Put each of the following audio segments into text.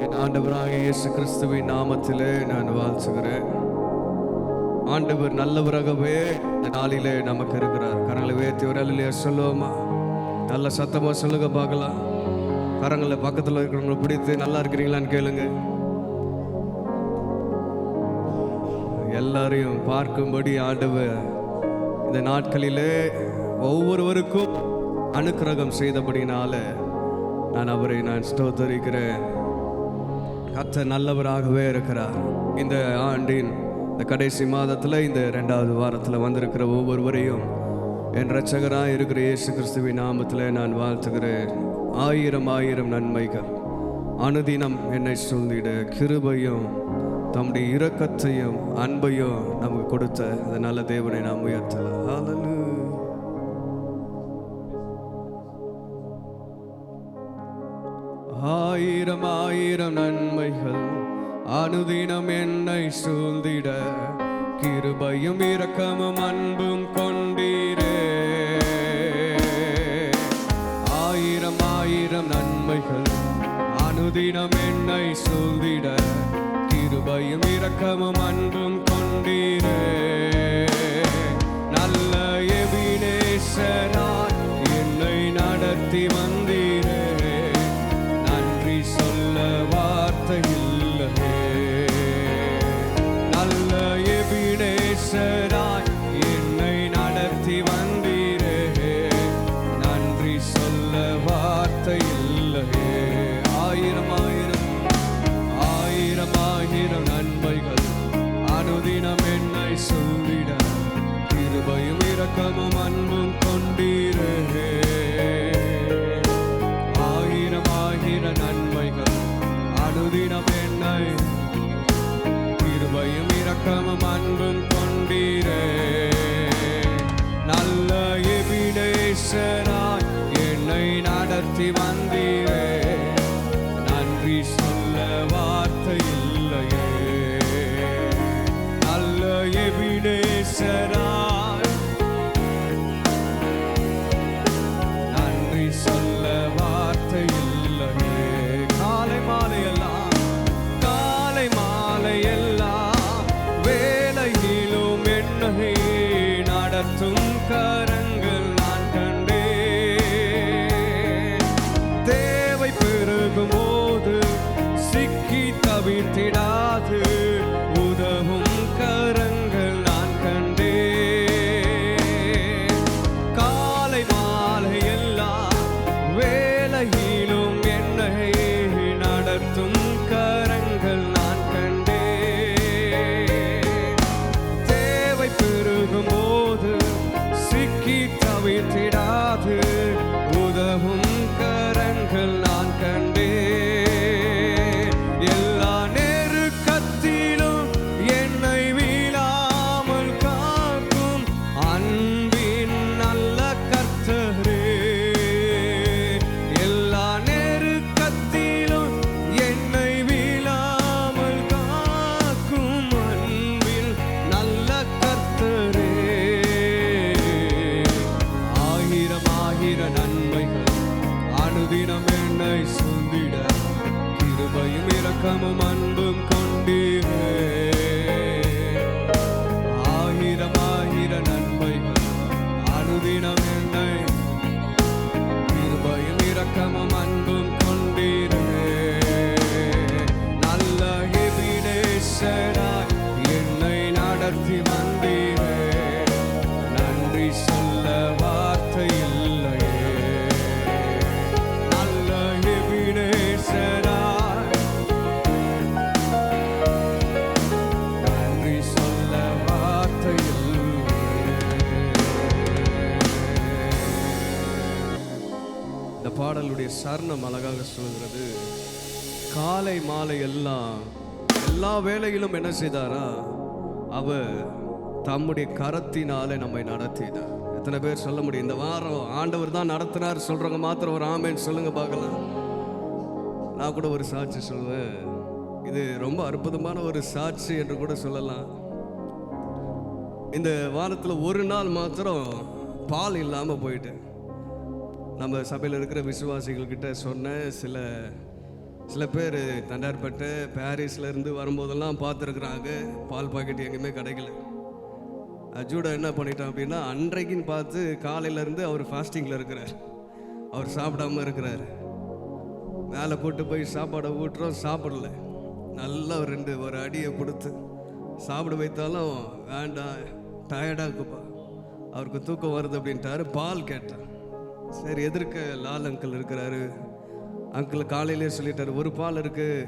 என் ஆண்டவராகிய இயேசு கிறிஸ்துவின் நாமத்திலே நான் வாழ்த்துகிறேன். ஆண்டவர் நல்லவராகவே இந்த நாளிலே நமக்கு இருக்கிறார். கரங்களை உயர்த்தி ஒரு அல்லேலூயா சொல்லுவோமா? நல்ல சத்தமா சொல்லுங்க பார்க்கலாம். கரங்களை பக்கத்தில் இருக்கிறவங்களை பிடித்து நல்லா இருக்கிறீங்களான்னு கேளுங்க. எல்லாரையும் பார்க்கும்படி ஆண்டவர் இந்த நாட்களிலே ஒவ்வொருவருக்கும் அனுக்கிரகம் செய்தபடினால நான் ஸ்தோத்தரிக்கிறேன். கர்த்தர் நல்லவராகவே இருக்கிறார். இந்த ஆண்டின் இந்த கடைசி மாதத்தில் இந்த 2வது வாரத்தில் வந்திருக்கிற ஒவ்வொருவரையும் என் இரட்சகராக இருக்கிற இயேசு கிறிஸ்துவின் நாமத்தில் நான் வாழ்த்துகிறேன். 1000 நன்மைகள் அனுதினம் என்னை சூழ்ந்திட கிருபையும் தம்முடைய இரக்கத்தையும் அன்பையும் நமக்கு கொடுத்த அந்த நல்ல தேவனை நாம் உயர்த்தலாம். ஹல்லேலூயா. ஆயிரம் நன்மைகள் அனுதினம் என்னை சூழ்ந்திட கிருபையும் இரக்கமும் அன்பும் கொண்டீரே. ஆயிரம் நன்மைகள் அனுதினம் என்னை சூழ்ந்திட கிருபையும் இரக்கமும் அன்பும் கொண்டீரே. நல்ல எபினேசராய் என்னை நடத்தி வந்தீரே. நன்றி சொல்ல வார்த்தை இல்லையே. நல்ல எபினேசராய் என்னை நடத்தி வந்தீரே. நன்றி சொல்ல வார்த்தை இல்லையே. ஆயிரம் நன்மைகள் அனுதினம் என்னை சொல்லிட கிருபையும் இரக்கமும் அன்பும் கொண்டீரே. ஆயிரம் நன்மைகள் அனுதினம் என்னை கிருபையும் இரக்கமும் அன்பும் கொண்டீரே. நல்ல எபினேசராய் என்னை நடத்தி வந்தீரே. நன்றி சொல்ல வார்த்தை இல்லையே. நல்ல எபினேசராய் நன்றி சொல்ல வார்த்தை இல்லையே. காலை மாலை எல்லாம் வேலையிலும் என்னை நடத்தும் கரங்கள் நான் கண்டேன். தேவை பெருகும் போது சிக்கி தவித்திடாது உதவும் கரங்கள் நான் கண்டேன். காலை மாலை எல்லாம் வேலையிலும் என்னை நடத்தும் கரங்கள் நான் கண்டேன். தேவை பெருகும் போது சிக்கி தவித்திடாது உதவும் கரங்கள் நான் கண்டேன். எல்லா நெருக்கத்திலும் என்னை வீழாமல் காக்கும் அன்பின் நல்ல கர்த்தரே. எல்லா நெருக்கத்திலும் என்னை வீழாமல் காக்கும் அன்பின் நல்ல கர்த்தரே. ஆயிரம் நன்மைகள் அனுதினம் என்னை சூழ்ந்திட கிருபையும் இரக்கமும் அன்பும் கொண்டீரே. ஆயிரம் நன்மைகள் அனுதினம் என்னை கிருபையும் இரக்கமும் அன்பும் கொண்டீரே. நல்ல எபினேசராய் என்னை நடத்தி வந்தீரே. நன்றி சொல்ல வார்த்தை இல்லையே. நல்ல எபினேசராய் நன்றி சொல்ல வார்த்தை இல்லையே. இந்த பாடலுடைய சரணம் அழகாக சொல்கிறது. காலை மாலை எல்லாம் எல்லா வேளையிலும் என்ன செய்தாரா? அவர் தம்முடைய கரத்தினாலே நம்மை நடத்தினார். எத்தனை பேர் சொல்ல முடியும் இந்த வாரம் ஆண்டவர் தான் நடத்தினார் சொல்றவங்க மாத்திரம் ஒரு ஆமேன்னு சொல்லுங்க பார்க்கலாம். நான் கூட ஒரு சாட்சி சொல்லுவேன். இது ரொம்ப அற்புதமான ஒரு சாட்சி என்று கூட சொல்லலாம். இந்த வாரத்தில் ஒரு நாள் மாத்திரம் பால் இல்லாமல் போயிட்டு நம்ம சபையில் இருக்கிற விசுவாசிகள்கிட்ட சொன்ன சில பேர் தண்டார்பட்ட பாரிஸ்லேருந்து வரும்போதெல்லாம் பார்த்துருக்குறாங்க, பால் பாக்கெட் எங்கேயுமே கிடைக்கல. ஜூடா என்ன பண்ணிட்டான் அப்படின்னா, அன்றைக்குன்னு பார்த்து காலையிலேருந்து அவர் ஃபாஸ்டிங்கில் இருக்கிறார், அவர் சாப்பிடாம இருக்கிறார். மேலே போட்டு போய் சாப்பாடை ஊட்டுறோம், சாப்பிடல. நல்லா ஒரு அடியை கொடுத்து சாப்பிட வைத்தாலும் வேண்டாம், டயர்டாக இருக்குப்பா, அவருக்கு தூக்கம் வருது அப்படின்ட்டாரு. பால் கேட்டான். சரி, எதிர்க்க லால் அங்கிள் இருக்கிறாரு, அங்கிள் காலையிலே சொல்லிட்டாரு, ஒரு பால் இருக்குது,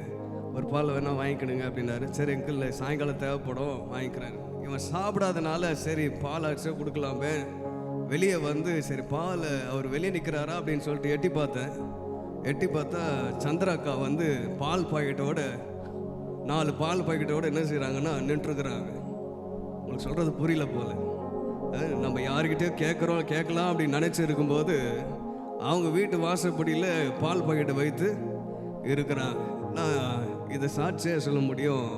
ஒரு பால் வேணால் வாங்கிக்கணுங்க அப்படின்னாரு. சரி அங்கிள், சாயங்காலம் தேவைப்படும், வாங்கிக்கிறாரு. இவன் சாப்பிடாதனால சரி பால் அடிச்சு கொடுக்கலாமே, வெளியே வந்து சரி பால் அவர் வெளியே நிற்கிறாரா அப்படின்னு சொல்லிட்டு எட்டி பார்த்தா சந்திராக்கா வந்து பால் பாக்கெட்டோட 4 பால் பாக்கெட்டோடு என்ன செய்கிறாங்கன்னா நின்றுருக்குறாங்க. உங்களுக்கு சொல்கிறது புரியல போல. நம்ம யாருக்கிட்டே கேட்கலாம் அப்படின்னு நினச்சி இருக்கும்போது அவங்க வீட்டு வாசப்படியில் பால் பாக்கெட்டை வைத்து இருக்கிறாங்க. நான் இதை சாட்சியாக சொல்ல முடியும்.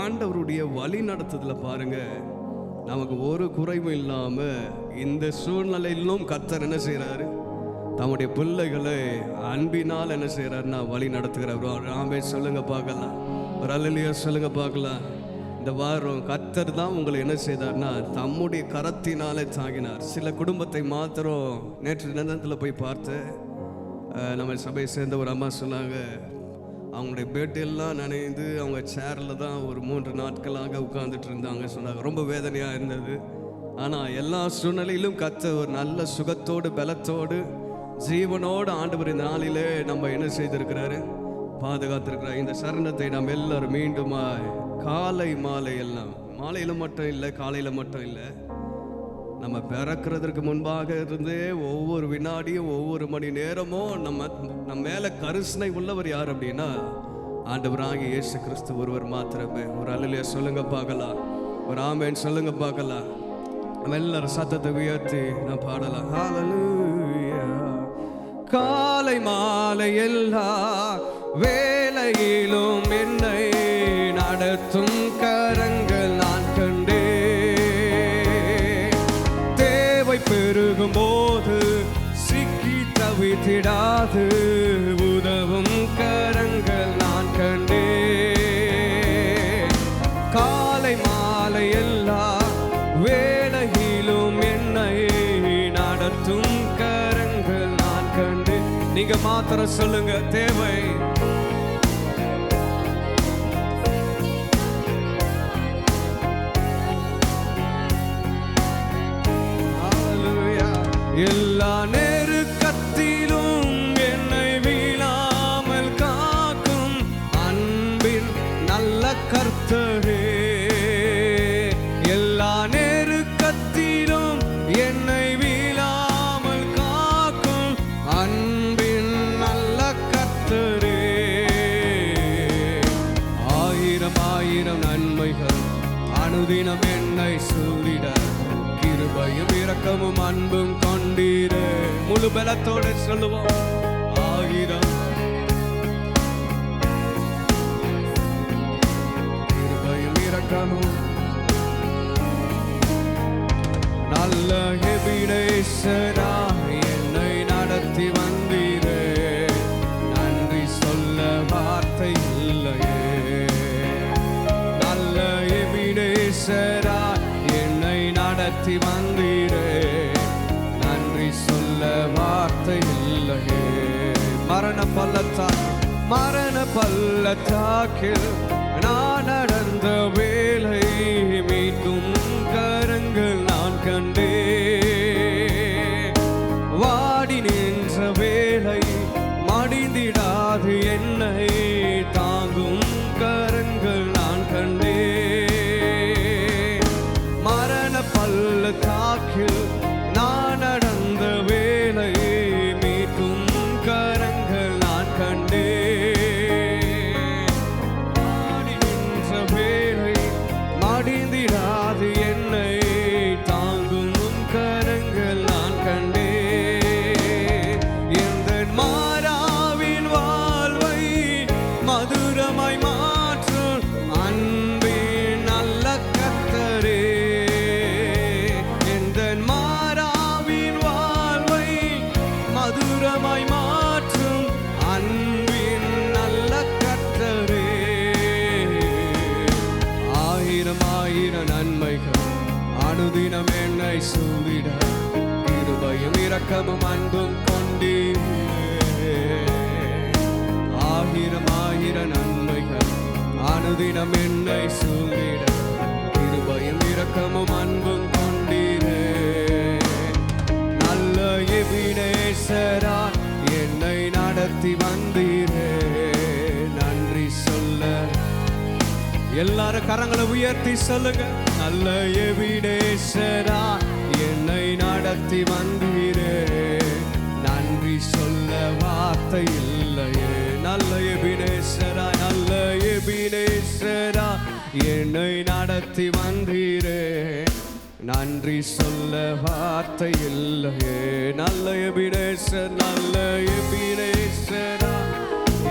ஆண்டவருடைய வழி நடத்துதல பாருங்க, நமக்கு ஒரு குறைவும் இல்லாமல் இந்த சூழ்நிலையிலும் கர்த்தர் என்ன செய்கிறாரு, தம்முடைய பிள்ளைகளை அன்பினால் என்ன செய்கிறாருன்னா வழி நடத்துகிறார். ஆமே சொல்லுங்க பார்க்கலாம், ஒரு அல்லேலூயா சொல்லுங்க பார்க்கலாம். இந்த வாரம் கர்த்தர் தான் உங்களை என்ன செய்தார்னா தம்முடைய கரத்தினாலே தாங்கினார். சில குடும்பத்தை மாத்திரம் நேற்று நேரத்தில் போய் பார்த்து நம்ம சபையை சேர்ந்த ஒரு அம்மா சொன்னாங்க, அவங்களுடைய பேட்டெல்லாம் நனைந்து அவங்க சேரில் தான் ஒரு 3 நாட்களாக உட்கார்ந்துட்டு இருந்தாங்க. சொன்னாங்க ரொம்ப வேதனையாக இருந்தது. ஆனால் எல்லா சூழ்நிலையிலும் கர்த்தர் ஒரு நல்ல சுகத்தோடு பலத்தோடு ஜீவனோடு ஆண்டவர் இந்த நாளிலே நம்ம என்ன செய்திருக்கிறாரு, பாதுகாத்திருக்கிறார். இந்த சரணத்தை நாம் எல்லாரும் மீண்டுமா காலை மாலை எல்லாம், மாலையில் மட்டும் இல்லை, காலையில் மட்டும் இல்லை, நம்ம பிறக்கிறதுக்கு முன்பாக இருந்தே ஒவ்வொரு வினாடியும் ஒவ்வொரு மணி நேரமும் நம்ம மேலே கருணை உள்ளவர் யார் அப்படின்னா ஆண்டவராகிய இயேசு கிறிஸ்து ஒருவர் மாத்திரமே. ஒரு அல்லேலூயா சொல்லுங்க பார்க்கலாம், ஒரு ஆமென் சொல்லுங்க பார்க்கலாம். நம்ம எல்லாரும் சத்தத்தை உயர்த்தி நான் பாடலாம். ஹல்லேலூயா. காலை மாலை எல்லா வேளையிலும் என்னை நடத்தும் கரங்கள் நான் கண்டே, தேவை பெருகும் போது சிக்கி தவித்திடாது உதவும் கரங்கள் நான் கண்டே. காலை மாலை எல்லா வேளையிலும் என்னை நடத்தும் கரங்கள் நான் கண்டே. நீங்க மாத்திரம் சொல்லுங்க, தேவை எல்லா நெருக்கத்திலும் என்னை வீழாமல் காக்கும் அன்பின் நல்ல கர்த்தரே. எல்லா நெருக்கத்திலும் என்னை வீழாமல் காக்கும் அன்பின் நல்ல கர்த்தரே. ஆயிரம் ஆயிரம் நன்மைகள் அனுதினம் என்னை சூழிட, கிருபையும் இரக்கமும் அன்பும் கொண்டீரே. முழு பலத்தோடு சொல்லுவோம், ஆயிரம் கிருபையும் இரக்கமும் நல்ல எபினேசரா என்னை நடத்தி வந்தீரே. நன்றி சொல்ல வார்த்தை இல்லையே. நல்ல எபினேசரா என்னை நடத்தி வந்தீரே, நன்றி சொல்ல வார்த்தை இல்லையே. மரண பள்ளத்தாக்கில் நான் நடந்த வேலை மீட்கும் கரங்கள் நான் கண்டே. வாடி நின்ற வேலை மடிந்திடாது என்னை தாங்கும் கரங்கள் நான் கண்டே. பள்ளத்தாக்கில் நான் நடந்த வேலை மீட்கும் கரங்கள் நான் கண்டே. மாடி நின்ற வேலை மடிந்திடாது என்னை தாங்கும் அனுதினம் என்னை சூழ்ந்திட கிருபையும் இரக்கமும் அன்பும் கொண்டீரே. நல்ல எபினேசரா என்னை நடத்தி வந்தீரே. நன்றி சொல்ல எல்லாரும் கரங்களை உயர்த்தி சொல்லுங்க. நல்ல எபினேசரா என்னை நடத்தி வந்தீரே. நன்றி சொல்ல வார்த்தை இல்லையே. நல்ல எபினேசரா, நல்ல எபினேசரா என்னை நடத்தி வந்தீரே. நன்றி சொல்ல வார்த்தை இல்லையே. நல்ல எபினேசர், நல்ல எபினேசரா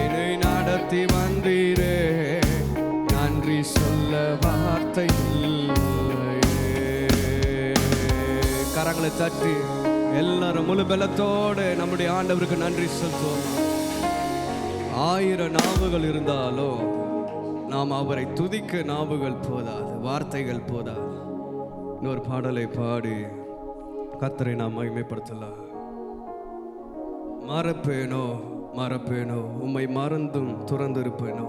என்னை நடத்தி வந்தீரே. நன்றி சொல்ல வார்த்தை இல்லையே. கரங்களை தட்டி எல்லாரும் முழு பலத்தோடு நம்முடைய ஆண்டவருக்கு நன்றி செலுத்துவோம். 1000 நாவுகள் இருந்தாலும் நாம் அவரை துதிக்க நாவுகள் போதாது, வார்த்தைகள் போதாது. இன்னொரு பாடலை பாடி கர்த்தரை நாம் மகிமைப்படுத்தலாம். மறப்பேனோ மறப்பேனோ, உம்மை மறந்தும் துறந்திருப்பேனோ,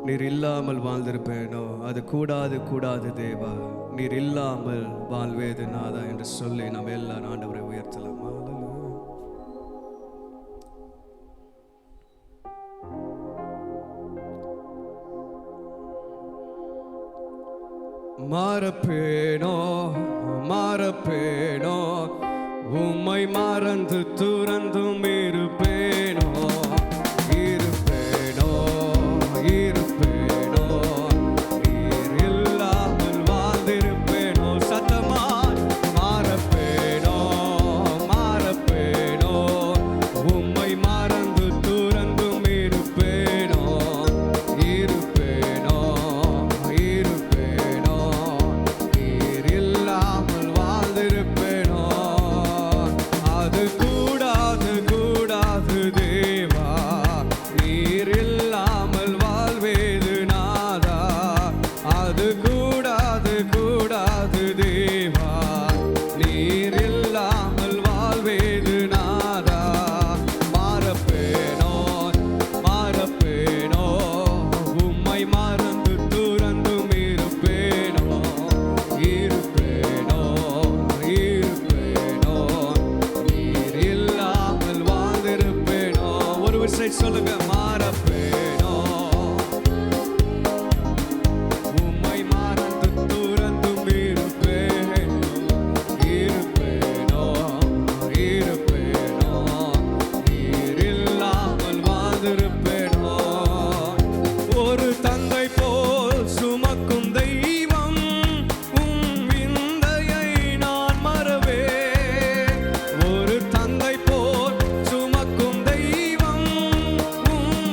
நீர் இல்லாமல் வாழ்ந்திருப்பேனோ, அது கூடாது கூடாது தேவா, நீர் இல்லாமல் வாழ்வேது நாதா என்று சொல்லி நாம் எல்லாரும் ஆண்டவரை உயர்த்தலாம். மறப்பேனோ மறப்பேனோ, உம்மை மறந்து துறந்தும் இருப்பேனோ, இருப்பேனோ இருப்பேனோ, நீர் இல்லாமல் வாழ்ந்திருப்பேனோ. சத்தமாய் மறப்பேனோ மறப்பேனோ, உம்மை மறந்து துறந்தும் இருப்பேனோ, இருப்பேனோ இருப்பேனோ, நீர் இல்லாமல் வாழ்ந்திருப்பேனோ. அது கூடாது கூடாது தேவா, நீர் இல்லாமல் வாழ்வேது நாதா. அது கூடாது கூடாது தேவா, நீர் இல்லாமல் வாழ்வேது நாதா. மறப்பேனோ மறப்பேனோ, உம்மை மறந்து துறந்தும் இருப்பேனோ, இருப்பேனோ இருப்பேனோ, நீர் இல்லாமல் வாழ்ந்திருப்பேனோ. ஒரு விஷயம் சொல்லுங்க. மறப்பேனோ, உம்மை மறந்து துறந்தும் இருப்பேனோ, இருப்பேனோ இருப்பேனோ, நீர் இல்லாமல் வாழ்ந்திருப்பேனோ. ஒரு தந்தை போல் சுமக்கும் தெய்வம் உம் விந்தையை நான் மறவேன். ஒரு தந்தை போல் சுமக்கும் தெய்வம் உம்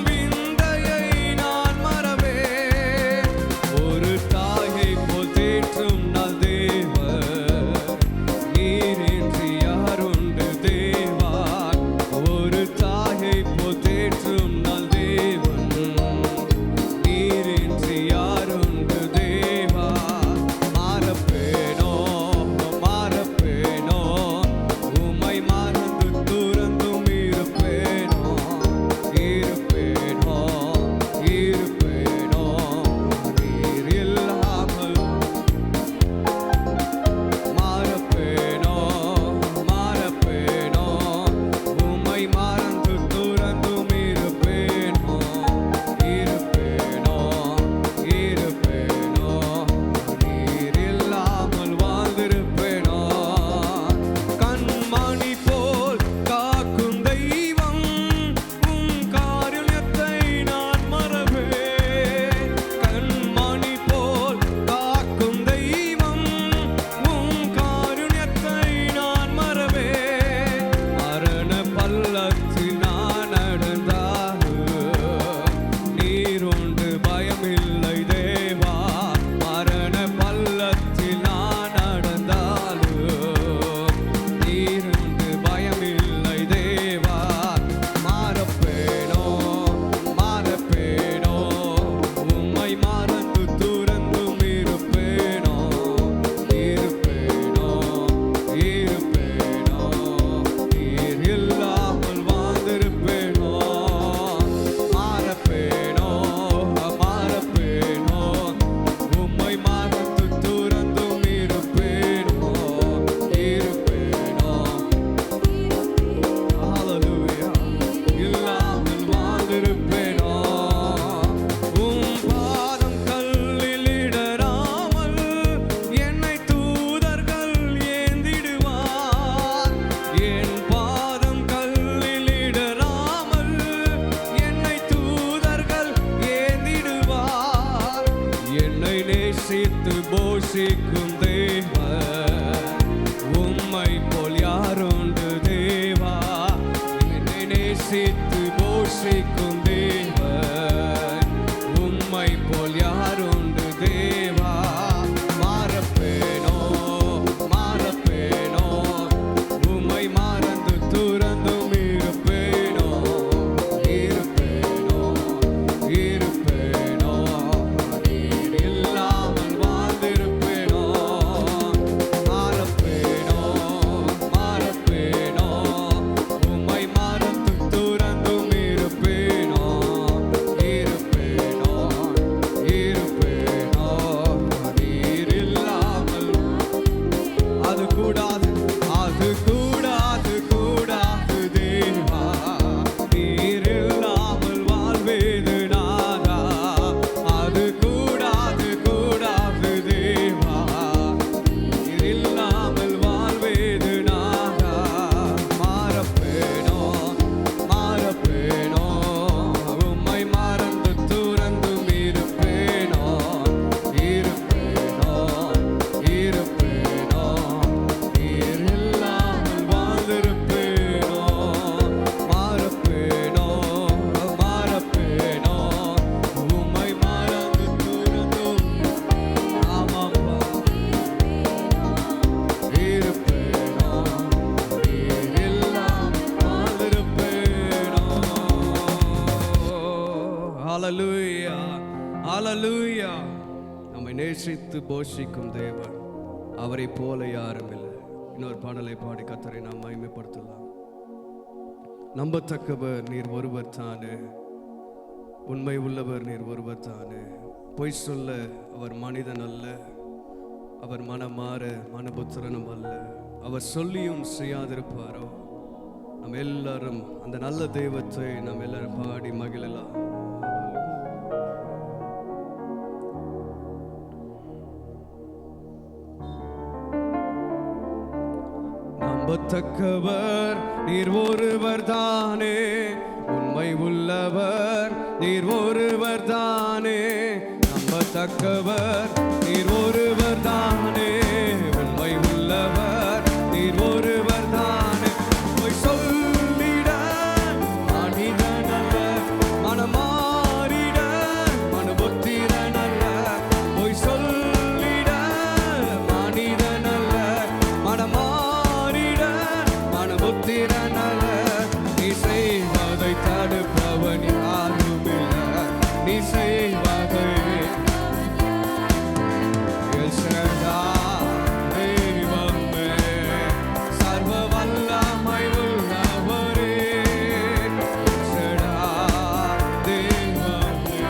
போஷிக்கும் தேவன், உம்மை போல் யாருண்டு தேவா. என்னை நேசித்து போஷிக்கும் தேவன், உம்மை போல் யாருண்டு தேவா. மாறப்பேனோ மாறப்பேனோ, உம்மை மறந்து துறந்தும் இருப்பேனோ இருப்பேனோ இருப்பேனோ, நீர் இல்லாமல் வாழ்ந்திருப்பேனோ. மாறப்பேனோ மாறப்பேனோ, உம்மை மறந்து துறந்தும் இருப்பேனோ இருப்பேனோ இருப்பேனோ, நீர் இல்லாமல் அது கூடாது அது கூடாது கூடாது தேவா. நீர் இல்லாமல் வாழ்வேது நாதா, அது கூடாது கூடாது தேவா. நீர் இல்லாமல் வாழ்வேது நாதா. மாறப்பேனோ மாறப்பேனோ, உம்மை மறந்து துறந்தும் இருப்பேனோ இருப்பேனோ இருப்பேனோ, நீர் இல்லாமல் வாழ்ந்திருப்பேனோ. மாறப்பேனோ மாறப்பேனோ, உம்மை மறந்து துறந்தும் ஆமாப்பா இருப்பேனோ, நீர் இல்லாமல் வாழ்ந்திருப்பேனோ. ஹல்லேலூயா ஹல்லேலூயா. நம்மை நேசித்து போஷிக்கும் தேவன், அவரை போல யாரும் இல்லை. இன்னொரு பாடலை பாடி கர்த்தரை நாம் மகிமைப்படுத்தலாம். நம்பத்தக்கவர் நீர் ஒருவர் தானே, உண்மை உள்ளவர் நீர் ஒருவர் தானே. பொய் சொல்ல அவர் மனிதன் அல்ல, அவர் மனமாற மனபுத்திரனும் அல்ல. அவர் சொல்லியும் செய்யாதிருப்பாரோ. நம்ம எல்லாரும் அந்த நல்ல தெய்வத்தை நம்ம எல்லாரும் பாடி மகிழலாம். நம்பத்தக்கவர் நீர் ஒருவர் தானே, உண்மை உள்ளவர் நீர் ஒருவர் தானே. நம்பத்தக்கவர் நீர் ஒருவர் தானே, உண்மை உள்ளவர் நீர் ஒருவர் தானே. பொய் சொல்லிட மனிதன் அல்ல, மனமாறிட மனுபுத்திரன் அல்ல. பொய் சொல்லிட மனிதன் அல்ல, மனமாறிட மனுபுத்திரன் அல்ல. நீ செய்வதை தடுப்பவன் யாரும் இல்லை, நீ செய்வதை எல் ஷடாய் தெய்வமே, சர்வ வல்லமை உள்ளவரே. எல் ஷடாய் தெய்வமே,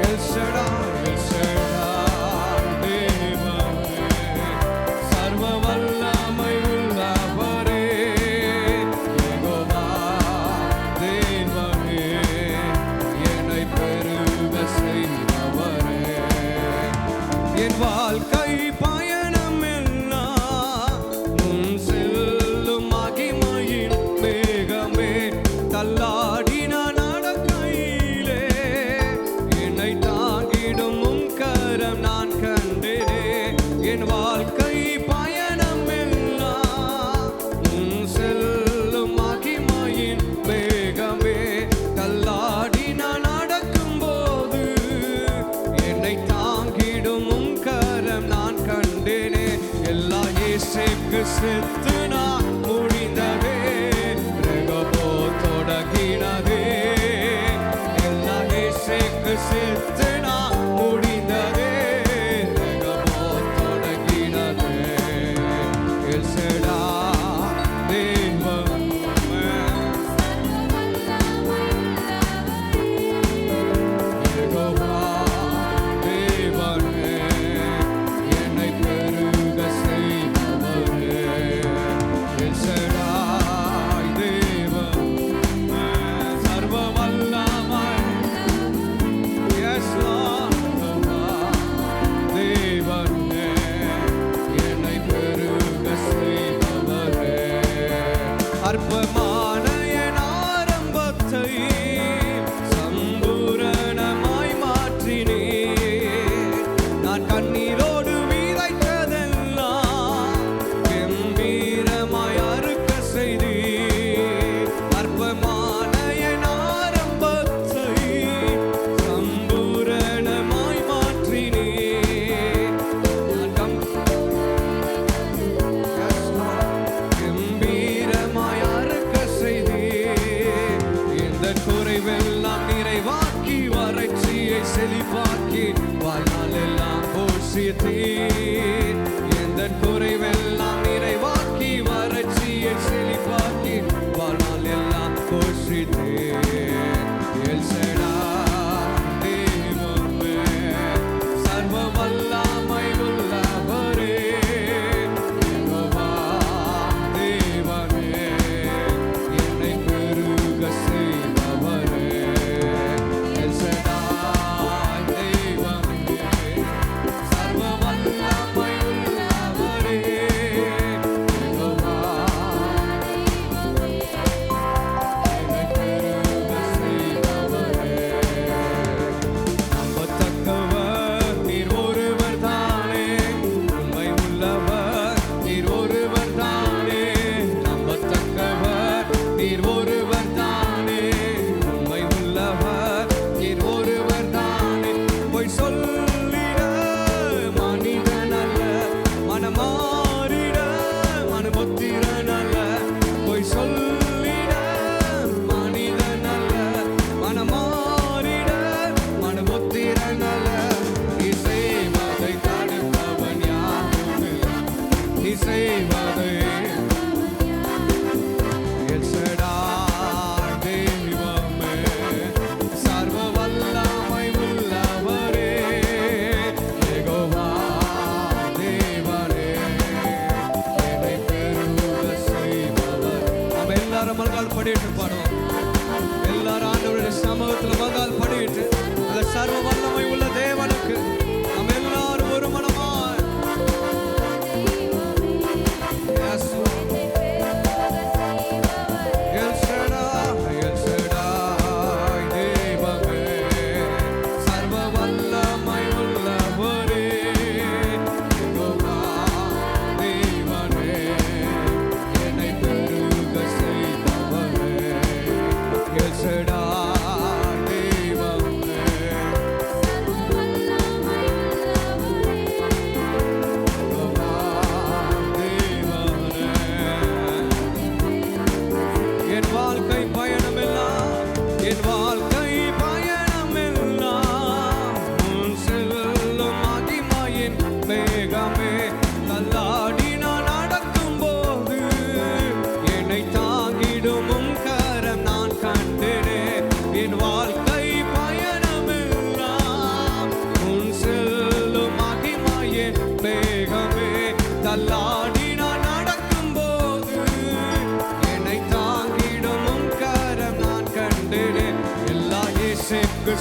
எல் ஷடாய் தெய்வமே, சர்வ வல்லமை உள்ளவரே. யெகோவா தேவனே, என்னை பெருக செய்பவரே. என் வாழ்க்கை பயணம் எல்லாம் முன் செல்லும் மகிமையின் மேகமே. தள்ளாடி நான் நடக்கையிலே என்னை தாங்கிடும் உம் கரம் நான் கண்டேனே. என் வாழ்க்கை பயணம் எல்லாம் முன் செல்லும் மகிமையின் மேகமே. தள்ளாடி நான் நடக்கும்போது என்னை தாங்கிடும் உம் கரம் நான் கண்டேனே. எல்லா இயேசுவுக்கு செத்து நான் முடிந்ததே, ரெகபோ தொடங்கினதே. எல்லா இயேசுவுக்கு செத்து நான் முடிந்ததே, ரெகபோ தொடங்கினதே. எல் ஷடாய் தெய்வமே, யெகோவா தேவனே, என்னை பெருக செய்பவரே. எல் ஷடாய் தெய்வமே, சர்வ வல்லமை. Yes, Lord, யெகோவா தேவனே, என்னை பெருக செய்பவரே. அற்பமான என் ஆரம்பத்தை சம்பூரணமாய் மாற்றினே. எல்லாரும் மகால் படிட்டு பாடுவோம். எல்லாரும் ஆண்டவருடைய சமூகத்தில் மகால் படிட்டு அந்த சர்வ வல்லமை உள்ள தேவனுக்கு நம்ம எல்லாரும் ஒரு மனமாய்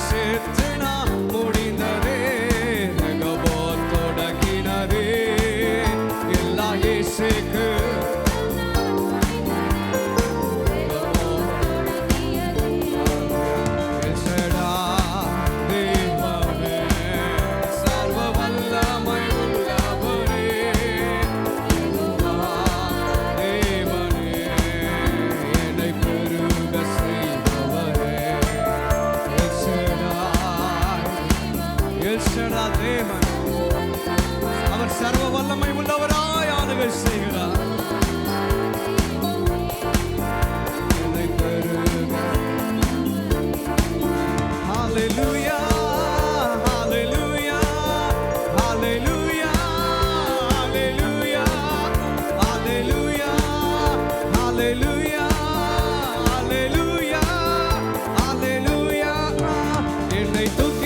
சேர்த்து நான் முடிந்ததே தொடங்கினதே எல்லா இயேசுக்கு அவர் சர்வ வல்லமை உள்ளவராய் ஆளுகை செய்கிறார். ஹல்லேலூயா ஹல்லேலூயா ஹல்லேலூயா ஹல்லேலூயா ஹல்லேலூயா ஹல்லேலூயா ஹல்லேலூயா ஹல்லேலூயா என்னை தூக்கி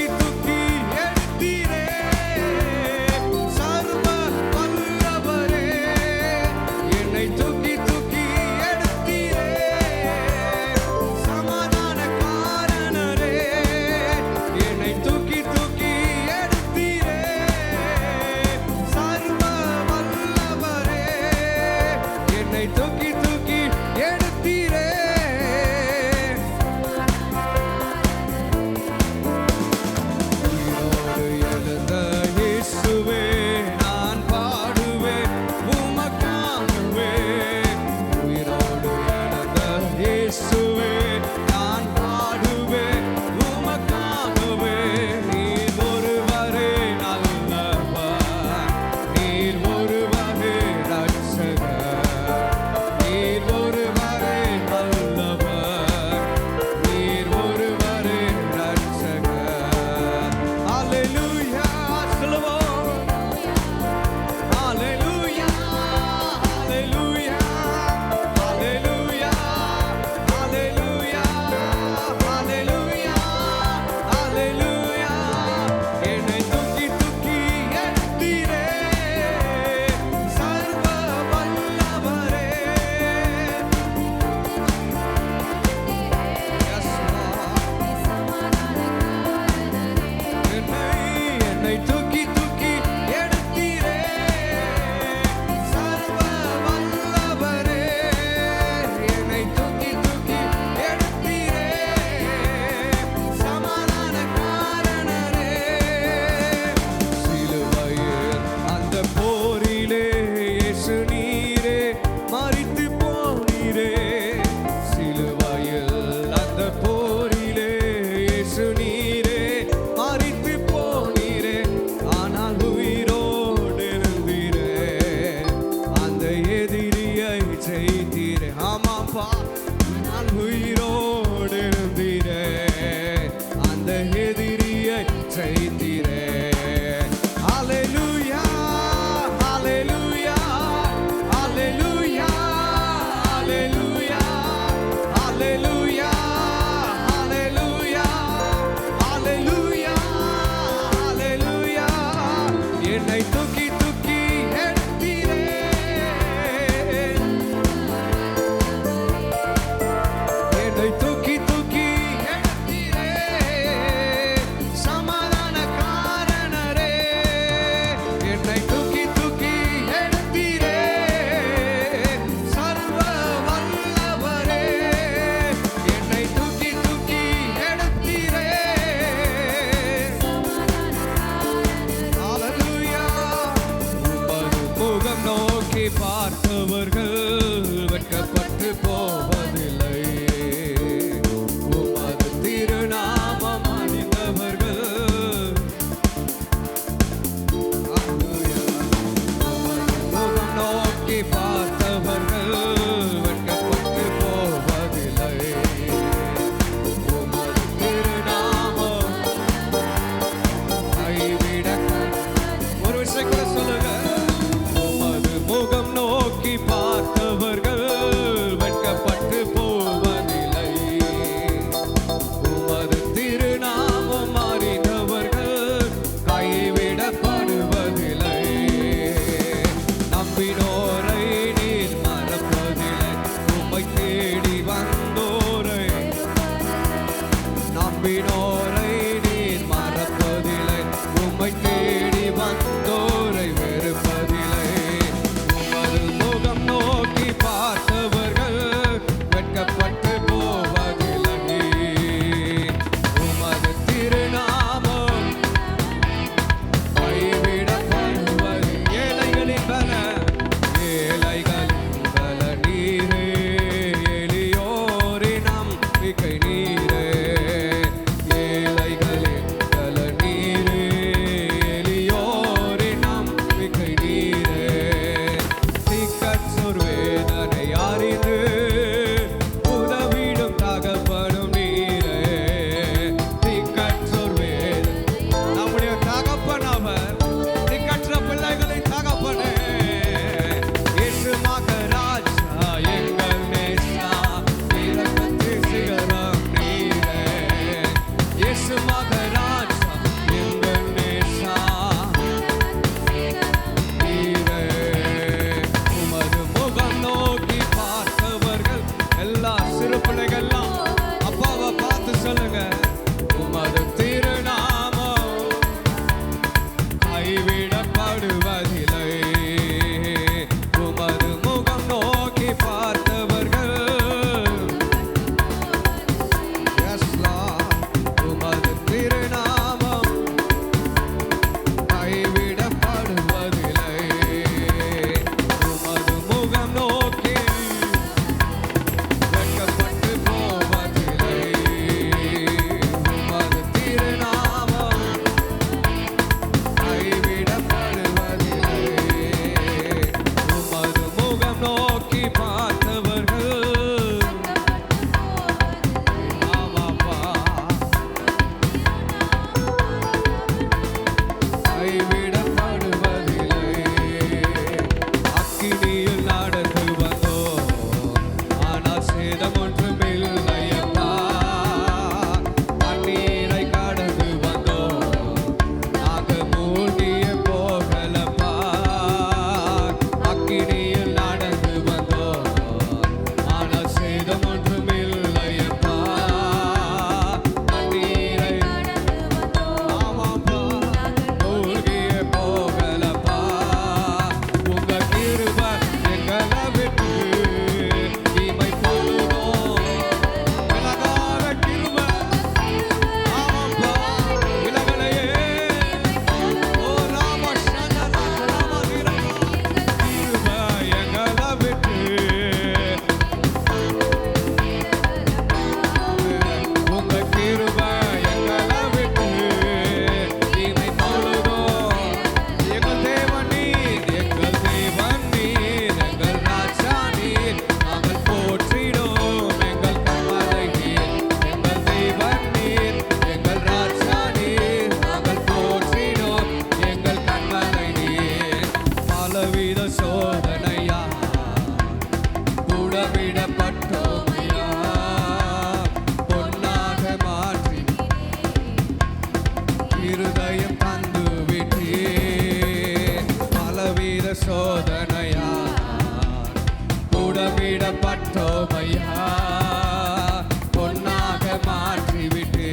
பொன்னாக மாற்றிவிட்டு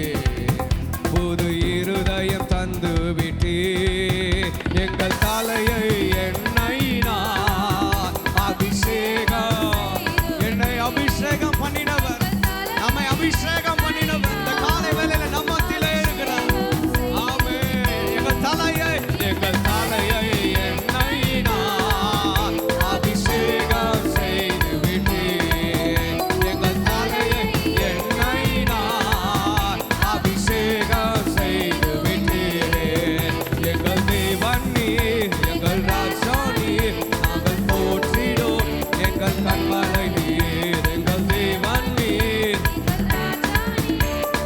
புது இருதயம் தந்து விட்டு எங்கள் தலையை எண்ணெயினால் அபிஷேகம், என்னை அபிஷேகம் பண்ணினவர், நம்மை அபிஷேகம் பண்ணினவர் இந்த காலை வேளையில நம்ம மத்தியிலே இருக்கிறார். ஆமென். எங்கள் தலையை எண்ணெயினால் அபிஷேகம் செய்து விட்டு எங்கள் தலையை எண்ணெயினால் அபிஷேகம் செய்து விட்டு எங்கள் தேவன் நீர், எங்கள் ராஜா நீர், நாங்கள் போற்றிடும் எங்கள் கண்மலை நீர். எங்கள் தேவன் நீர்,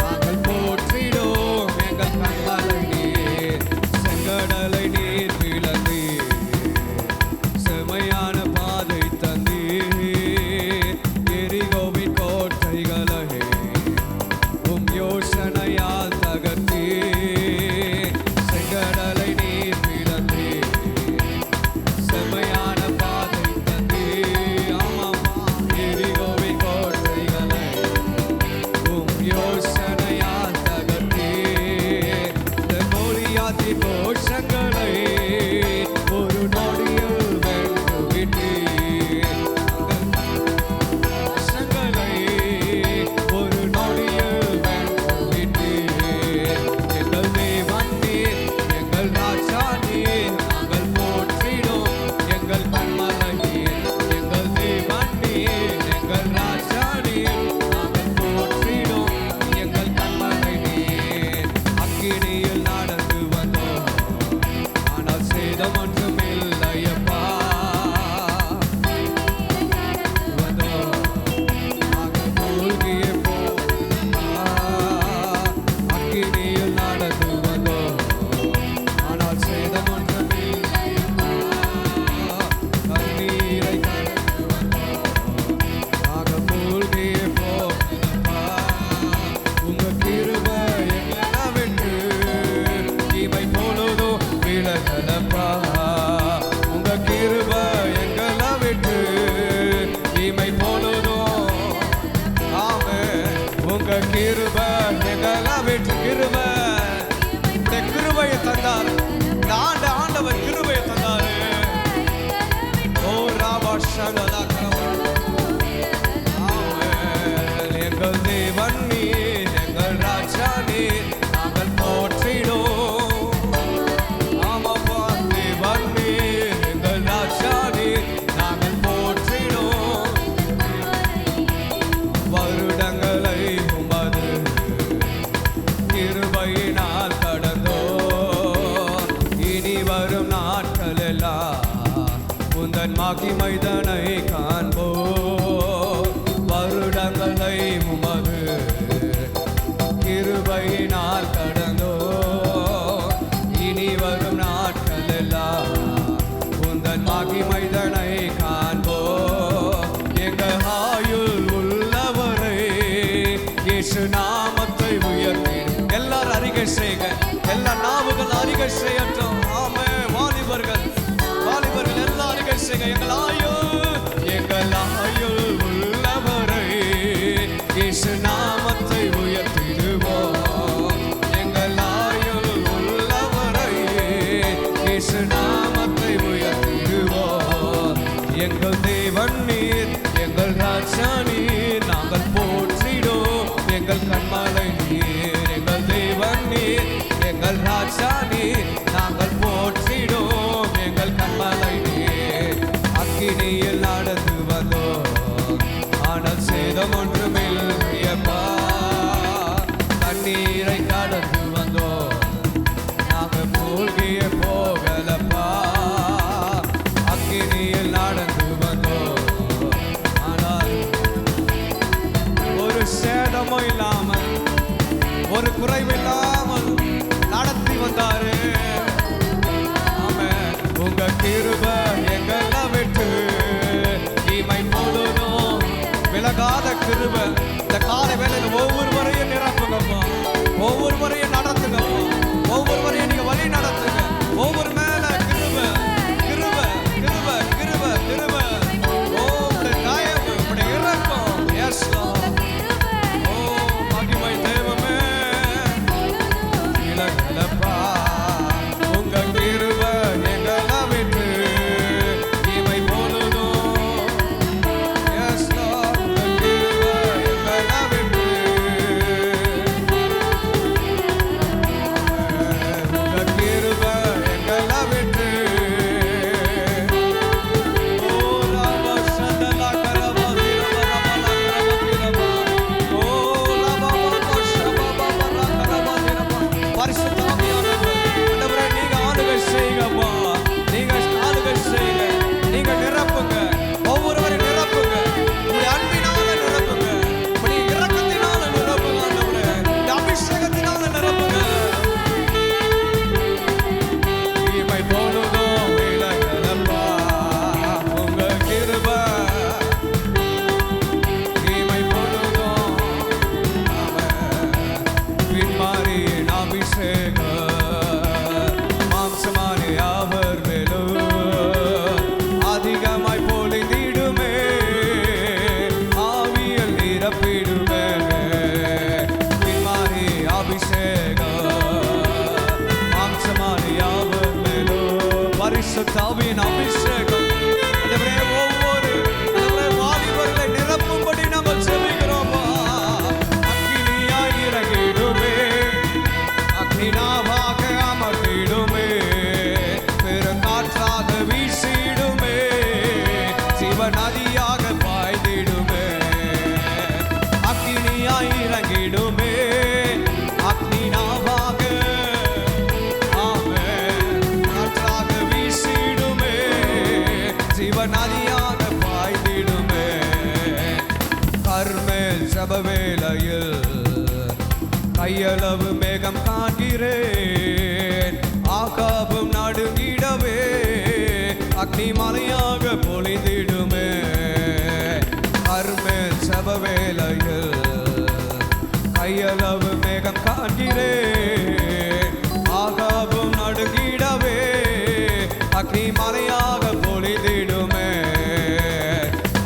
நாங்கள் போற்றிடும் எங்கள் கண்மலை நீர். செங்கடலை நீர் பிளந்தீர், செமையான பாதை தந்தீர். எரிகோவின் கோட்டைகளை உம் யோசனையால் தகர்த்தீர். செங்கடலை நீர் பிளந்தீர், செமையான பாதை தந்தீர். ஆமாம்மா, எரிகோவின் கோட்டைகளை உம் யோசனையால் தகர்த்தீர். இந்த கோலியாத்தின் கோஷங்களை ஒரு நொடியில் வென்று விட்டீர். கோஷங்களை ஒரு நொடியில் வென்று விட்டீர். எங்கள் தேவன் நீர், எங்கள் ராஜா நீர், நாங்கள் போற்றிடும் எங்கள் கண்மலை நீர். எங்கள் தேவன் நீர், எங்கள் ராஜா நீர், நாங்கள் போற்றிடும் எங்கள் கண்மலை நீர். அக்கினியில் நடந்து வந்தோம், ஆனால் சேதம் ஒன்றும் இல்லையப்பா. வந்தோம், நாங்கள் மூழ்கிய அக்கினியில் நடந்து வந்தோம், ஆனால் சேதம் ஒன்றும் இல்லையப்பா. கண்ணீரை கடந்து வந்தோம், நாங்கள் மூழ்கிய போகலப்பா. உங்க கிருபை எங்களை விட்டு இமை பொழுதும் விலகலப்பா. உங்க கிருபை எங்களை விட்டு இமை பொழுதும், ஆமென். உங்க கிருபை எங்களை விட்டு, கிருபை, இந்த கிருபையை தந்தார் இந்த ஆண்டவர் கிருபையை தந்தாரு. ஓ ராபா ஷங்கலா ஆமென். எங்கள் தேவன் நீர், எங்கள் ராஜா நீர், நாங்கள் போற்றிடும். ஆமாப்பா, தேவன் நீர், எங்கள் ராஜா நீர், நாங்கள் போற்றிடும். வருடங்களை உமது கிருபையினால் கடந்தோ, இனி வரும் நாட்கள் எல்லாம் உந்தன் மகிமைதனை காண்போ. வருடங்களை உமது கிருபையினால் கடந்தோ, இனி வரும் நாட்கள் எல்லாம் உந்தன் மகிமைதனை காண்போ. எங்கள் ஆயுள் உள்ளவரை இயேசு நாமத்தை உயர்த்தீர். எல்லாரும் அறிக்கை செய்க, எல்லா நாவுகள் அறிக்கை செய்யட்டும். ஆமென். வாலிபர்கள் எல்லாம் அறிக்கை செய்க. எங்கள் ஆயுள் உள்ளவரை இயேசு நாமத்தை உயர்த்திடுவோம். எங்கள் ஆயுள் உள்ளவரை இயேசு நாமத்தை உயர்த்திடுவோம். எங்கள் தேவன் நீர், எங்கள் ராஜா நீர், நாங்கள் போற்றிடும் எங்கள் கண்மலை நீர். எங்கள் தேவன் நீர், எங்கள் ராஜா நீர், நாங்கள் போற்றிடும் எங்கள் கண்மலை நீர். அக்கினியில் நடந்து வந்தோம், ஆனால் சேதம் ஒன்றுமில்லையப்பா. தண்ணீரை கடந்து வந்தோம், நாங்கள் மூழ்கிய போகலப்பா. அக்கினியில் நடந்து வந்தோம், ஆனால் ஒரு சேதமும் இல்லாமல், ஒரு குறைவில்லாமல் நடத்தி வந்தாரு. ஆமென். உங்க கிருபை எங்களை விட்டு இமை முழுதும் விலகாத கிருபை இந்த காலை வேளையில் ஒவ்வொருவரையும் நிரப்புங்கப்பா. ஒவ்வொருவரையும் நடத்துங்கப்பா. ஒவ்வொருவரையும் நீங்க வழி நடத்துங்க. ஒவ்வொரு மேல கிருபை கிருபை கிருபை கிருபை கிருபை. ஓ உடைய தயவு, உடைய இரக்கம். எஸ் பரிசுத்தாவியின் அபிஷேகம் ஆண்டவரே ஒவ்வொரு வாலிபர்களை நிரப்பும்படி நாங்கள் செபிக்கிறோம். அக்கினியாய் இறங்கிடுமே, அக்கினாவாக அமர்ந்திடுமே, பெருங்காற்றாக வீசிடுமே, ஜீவ நதியாக பாய்ந்திடுமே. அக்கினியாய் இறங்கிடுமே, அக்கினாவாக காற்றாக வீசிடுமே, ஜீவ நதியாக பாய்ந்திடுமே. கர்மேல் சபவேளையில் கையளவு மேகம் காண்கிறேன், ஆகாபம் நடுங்கிடவே அக்னி மலையாக பொழிந்திடுமே. கர்மேல் சபவேளையில் கையளவு மேகம் காண்கிறேன், ஆகாபம் நடுங்கிடவே அக்னி மலையாக பொழிந்திடுமே.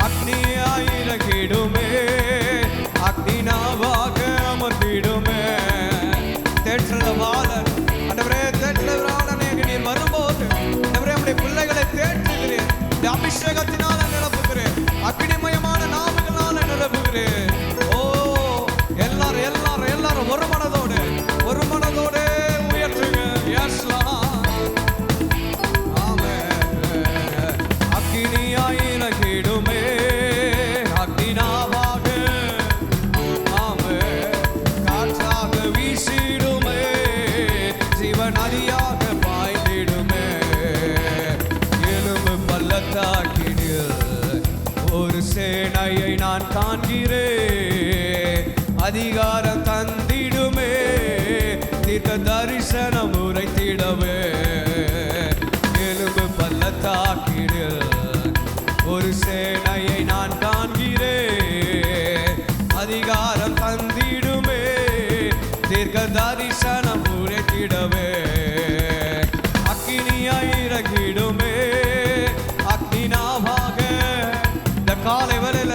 அக்னியாய் இறங்கிடுமே, அக்னினாவாக அமர்ந்திடுமே. தேற்றவாளன் ஆண்டவரே, தேற்றவாளனே நீர் வரும்போது ஆண்டவரே உம்முடைய பிள்ளைகளை தேற்றுகிறேன், இந்த அபிஷேகத்தினால நிரப்புகிறேன், அக்னிமயமான நாமங்களால நிரப்புகிறேன். ஓ எல்லாரும் எல்லாரும் எல்லாரும் ஒரு மனதோடு உயர்த்துங்க. எஸ் அக்கினியாய் இறங்கிடுமே, அக்கினாவாக காற்றாக வீசிடுமே, ஜீவ நதியாக பாய்ந்திடுமே. எலும்பு பள்ளத்தாக்கினில் ஒரு சேனையை நான் காண்கிறேன், அதிகாரம் தந்திடுமே, தீர்க்க தரிசனம் உரைத்திடவே. எலும்பு பள்ளத்தாக்கினில் ஒரு சேனையை நான் காண்கிறேன், அதிகாரம் தந்திடுமே, தீர்க்க தரிசனம் உரைத்திடவே. அக்கினியாய் இறங்கிடுமே, அக்னினாவாக. இந்த காலை வேளையில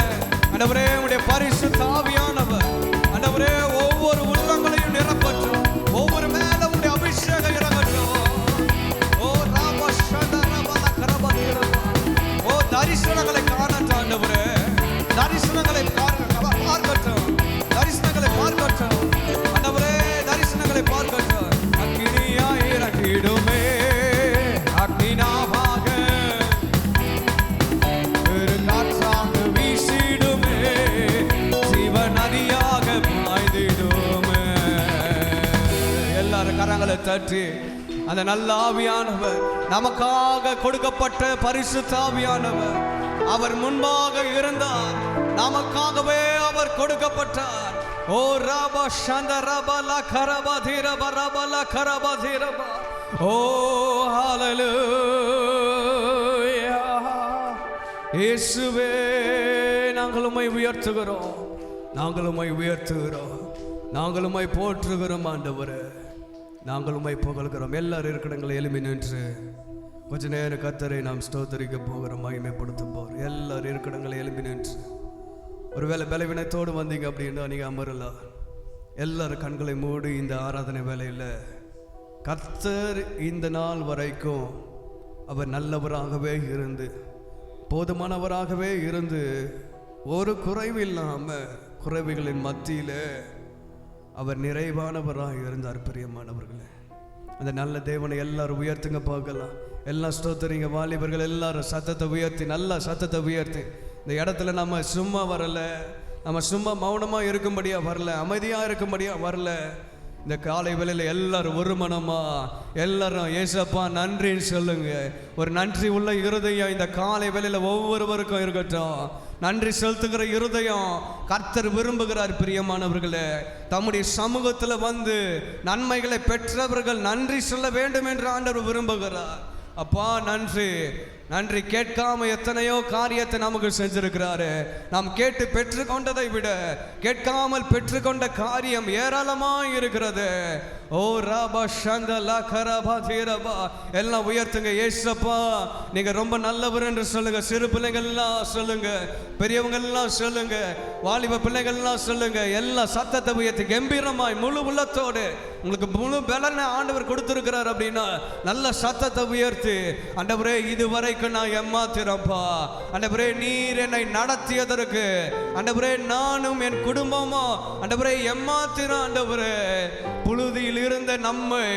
ஆண்டவரே உம்முடைய பரிசுத்த ஆவியானவர் ஆண்டவரே ஒவ்வொரு உள்ளங்களையும் நிரப்பட்டும், ஒவ்வொரு மேல உம்முடைய அபிஷேகம் இறங்கட்டும். ஓ ராபா ஷதரபல கரபதிரபா, ஓ தரிசனங்களை காணட்டும் ஆண்டவரே, தரிசனங்களை பார்க்கட்டும், தரிசனங்களை பார்க்கட்டும் ஆண்டவரே, தரிசனங்களை பார்க்கட்டும். அக்கினியாய் இறங்கிடுமே, அக்கினாவாக காற்றாக வீசிடுமே, ஜீவ நதியாக பாய்ந்திடுமே. எல்லாரும் கரங்களை தட்டி அந்த நல்ல ஆவியானவர், நமக்காக கொடுக்கப்பட்ட பரிசுத்த ஆவியானவர், அவர் முன்பாக இருந்தார், நமக்காகவே அவர் கொடுக்கப்பட்டார். ஓ ராபா சந்தரபல கரபதிரப ரபல கரபதிரப. ஓ ஹல்லேலூயா. இயேசுவே நாங்கள் உம்மை உயர்த்துகிறோம், நாங்கள் உம்மை உயர்த்துகிறோம், நாங்கள் உம்மை போற்றுகிறோம் ஆண்டவரே, நாங்கள் உம்மை புகழ்கிறோம். எல்லாரும் இருக்கிறவங்களை எழுப்பி நின்று கொஞ்ச நேரம் கர்த்தரை நாம் ஸ்தோத்தரிக்க போகிறோம், மகிமைப்படுத்த போகிறோம். எல்லாரும் இருக்கிறவங்களை எழுப்பி நின்று ஒருவேளை பலவீனத்தோடு வந்தீங்க அப்படின்னா நீங்கள் அமரலாம். எல்லாரும் கண்களை மூடி இந்த ஆராதனை வேலையில் கர்த்தர் இந்த நாள் வரைக்கும் அவர் நல்லவராகவே இருந்து, போதுமானவராகவே இருந்து, ஒரு குறைவு இல்லாமல் குறைவுகளின் மத்தியில் அவர் நிறைவானவராக இருந்தார். பிரியமானவர்களே, அந்த நல்ல தேவனை எல்லாரும் உயர்த்துங்க பார்க்கலாம். எல்லாம் ஸ்தோத்திரிங்க. வாலிபர்கள் எல்லாரும் சத்தத்தை உயர்த்தி, நல்லா சத்தத்தை உயர்த்தி. இந்த இடத்துல நம்ம சும்மா வரல, நம்ம சும்மா மௌனமாக இருக்கும்படியாக வரல, அமைதியாக இருக்கும்படியாக வரல. இந்த காலை வேளையில் எல்லாரும் ஒரு மனமா எல்லாரும் ஏசப்பா நன்றின்னு சொல்லுங்க. ஒரு நன்றி உள்ள இருதயம் இந்த காலை வேளையில் ஒவ்வொருவருக்கும் இருக்கட்டும். நன்றி செலுத்துகிற இருதயம் கர்த்தர் விரும்புகிறார். பிரியமானவர்களே, தம்முடைய சமூகத்தில் வந்து நன்மைகளை பெற்றவர்கள் நன்றி சொல்ல வேண்டும் என்று ஆண்டவர் விரும்புகிறார். அப்பா நன்றி, நன்றி. கேட்காம எத்தனையோ காரியத்தை நமக்கு செஞ்சிருக்கிறாரு. நாம் கேட்டு பெற்றுக்கொண்டதை விட கேட்காமல் பெற்றுக்கொண்ட காரியம் ஏராளமாய் இருக்கிறது. ஓ ராபா சந்தலா கரபா தீரபா. எல்லாம் உயர்த்துங்க. ஏசப்பா நீங்க ரொம்ப நல்லவர் என்று சொல்லுங்க. சிறு பிள்ளைகள்லாம் சொல்லுங்க, பெரியவங்கள்லாம் சொல்லுங்க, வாலிப பிள்ளைகள்லாம் சொல்லுங்க. எல்லா சத்தத்தை உயர்த்தி கம்பீரமாய் முழு உள்ளத்தோடு உங்களுக்கு முழு பலனை ஆண்டவர் கொடுத்திருக்கிறார் அப்படின்னா நல்ல சத்தத்தை உயர்த்தி, ஆண்டவரே இதுவரைக்கும் நான் ஏமாத்திரப்பா, ஆண்டவரே நீர் என்னை நடத்தியதற்கு, ஆண்டவரே நானும் என் குடும்பமும் ஆண்டவரே ஏமாத்திரம், ஆண்டவரே புழுதியில் இருந்த நம்மை,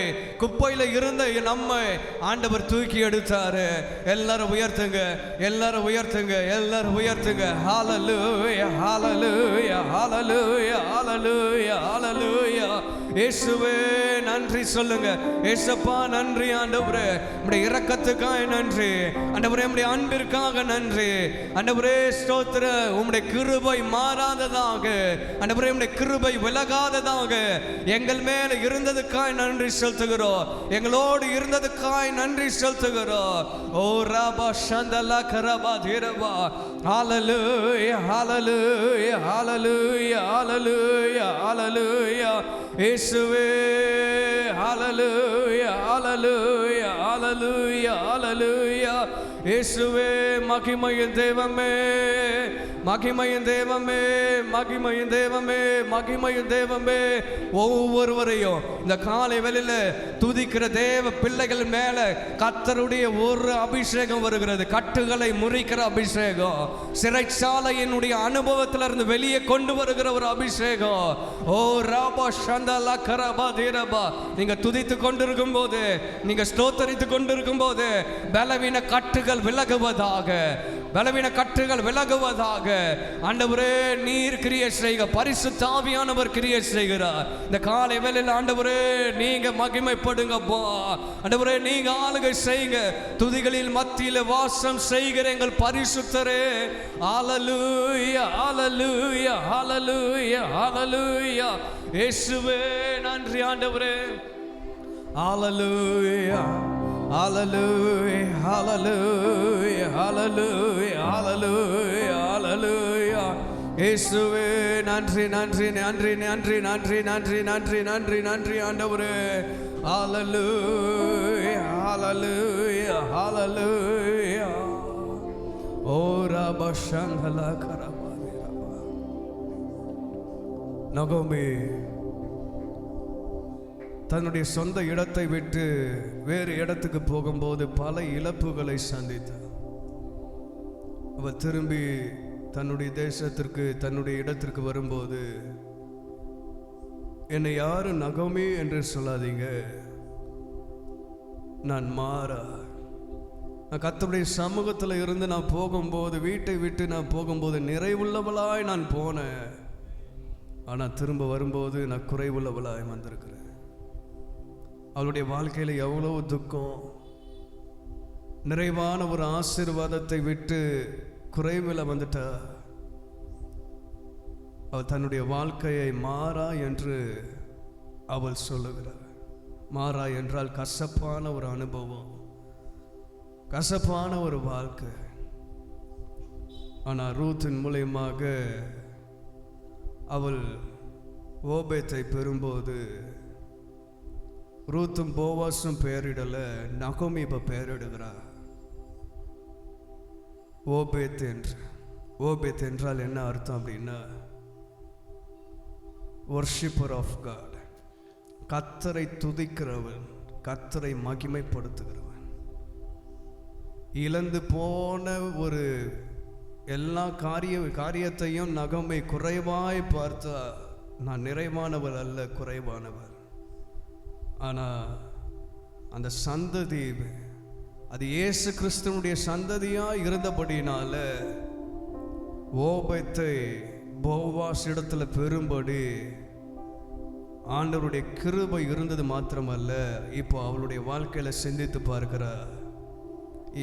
குப்பையில இருந்த நம்மை ஆண்டவர் தூக்கி எடுத்தாரு. எல்லாரும் உயர்த்துங்க, எல்லாரும் உயர்த்துங்க, எல்லாரும் உயர்த்துங்க. ஹalleluya ஹalleluya ஹalleluya ஹalleluya ஹalleluya. இயேசுவே நன்றி சொல்லுங்க. இயேசப்பா நன்றி ஆண்டவரே, உம்முடைய இரக்கத்துக்காக நன்றி ஆண்டவரே, உம்முடைய அன்பிற்காக நன்றி ஆண்டவரே. ஸ்தோத்திரம். உம்முடைய கிருபை மாறாததாக ஆண்டவரே, உம்முடைய கிருபை விலகாததாக எங்கள் மேல இருந்ததுக்காய் நன்றி செலுத்துகிறோம். எங்களோடு இருந்ததுக்காய் நன்றி செலுத்துகிறோம். ஓ ராபா சந்தலா கரபா தீரபா. ஹalleluya ஹalleluya ஹalleluya ஹalleluya ஹalleluya. இயேசுவே ஹalleluya ஹalleluya ஹalleluya ஹalleluya. இயேசுவே மகிமையின் தெய்வமே, மகிமையின் தெய்வமே, மகிமையின் தெய்வமே, மகிமையின் தெய்வமே. ஒவ்வொருவரையும் இந்த காலை வேளையில துதிக்கிற தேவ பிள்ளைகள் மேல கர்த்தருடைய ஒரு அபிஷேகம் வருகிறது. கட்டுகளை முறிக்கிற அபிஷேகம், சிறைச்சாலையினுடைய அனுபவத்திலிருந்து வெளியே கொண்டு வருகிற ஒரு அபிஷேகம். ஓ ராபா சந்தலா கரபா தீரபா. நீங்க துதித்து கொண்டிருக்கும் போது, நீங்க ஸ்தோத்தரித்து கொண்டிருக்கும் போது பலவீன கட்டுகள் விலகுவதாக, பலவீன கட்டுகள் விலகுவதாக. ஆண்டவரே நீர் கிரியை செய்க, பரிசுத்த ஆவியானவர் கிரியை செய்கிறார். இந்த காலை வேளையில் ஆண்டவரே நீங்க மகிமைப்படுங்கப்பா. ஆண்டவரே நீங்க ஆளுகை செய்யுங்க. துதிகளில் மத்தியில வாசம் செய்கிற எங்கள் பரிசுத்தரே. ஹalleluya ஹalleluya ஹalleluya ஹalleluya. இயேசுவே நன்றி ஆண்டவரே. ஹalleluya hallelujah hallelujah hallelujah hallelujah hallelujah. இயேசுவே நன்றி நன்றி நன்றி நன்றி நன்றி நன்றி நன்றி நன்றி நன்றி ஆண்டவரே. hallelujah hallelujah hallelujah. ஓ ராபா சந்தலா கரபா தீரபா. நகோமி தன்னுடைய சொந்த இடத்தை விட்டு வேறு இடத்துக்கு போகும்போது பல இழப்புகளை சந்தித்தார். அவர் திரும்பி தன்னுடைய தேசத்திற்கு, தன்னுடைய இடத்திற்கு வரும்போது, என்னை யாரும் நகோமி என்று சொல்லாதீங்க, நான் மாறா. நான் கர்த்தருடைய சமூகத்தில் இருந்து நான் போகும்போது, வீட்டை விட்டு நான் போகும்போது நிறைவுள்ளவளாய் நான் போனேன். ஆனால் திரும்ப வரும்போது நான் குறைவுள்ளவளாய் வந்திருக்கிறேன். அவளுடைய வாழ்க்கையில் எவ்வளவு துக்கம், நிறைவான ஒரு ஆசீர்வாதத்தை விட்டு குறைவில் வந்துட்டா. அவள் தன்னுடைய வாழ்க்கையை மாறா என்று அவள் சொல்லுகிறார். மாறா என்றால் கசப்பான ஒரு அனுபவம், கசப்பான ஒரு வாழ்க்கை. ஆனால் ரூத்தின் மூலமாக அவள் ஓபேத்தை பெறும்போது, ரூத்தும் போவாசும் பெயரிடல, நகோமி இப்ப பெயரிடுகிறார். ஓபேத் என்று. ஓபேத் என்றால் என்ன அர்த்தம் அப்படின்னா, வொர்ஷிப்பர் ஆஃப் காட், கர்த்தரை துதிக்கிறவன், கர்த்தரை மகிமைப்படுத்துகிறவன். இழந்து போன ஒரு எல்லா காரியத்தையும் நகோமி குறைவாய் பார்த்தா, நான் நிறைவானவர் அல்ல, குறைவானவர். ஆனால் அந்த சந்ததி அது இயேசு கிறிஸ்துவனுடைய சந்ததியாக இருந்தபடினால ஓபேத்தை போவாஸ் இடத்துல பெறும்படி ஆண்டவருடைய கிருபை இருந்தது மாத்திரமல்ல, இப்போ அவளுடைய வாழ்க்கையில் சிந்தித்து பார்க்கிறார்.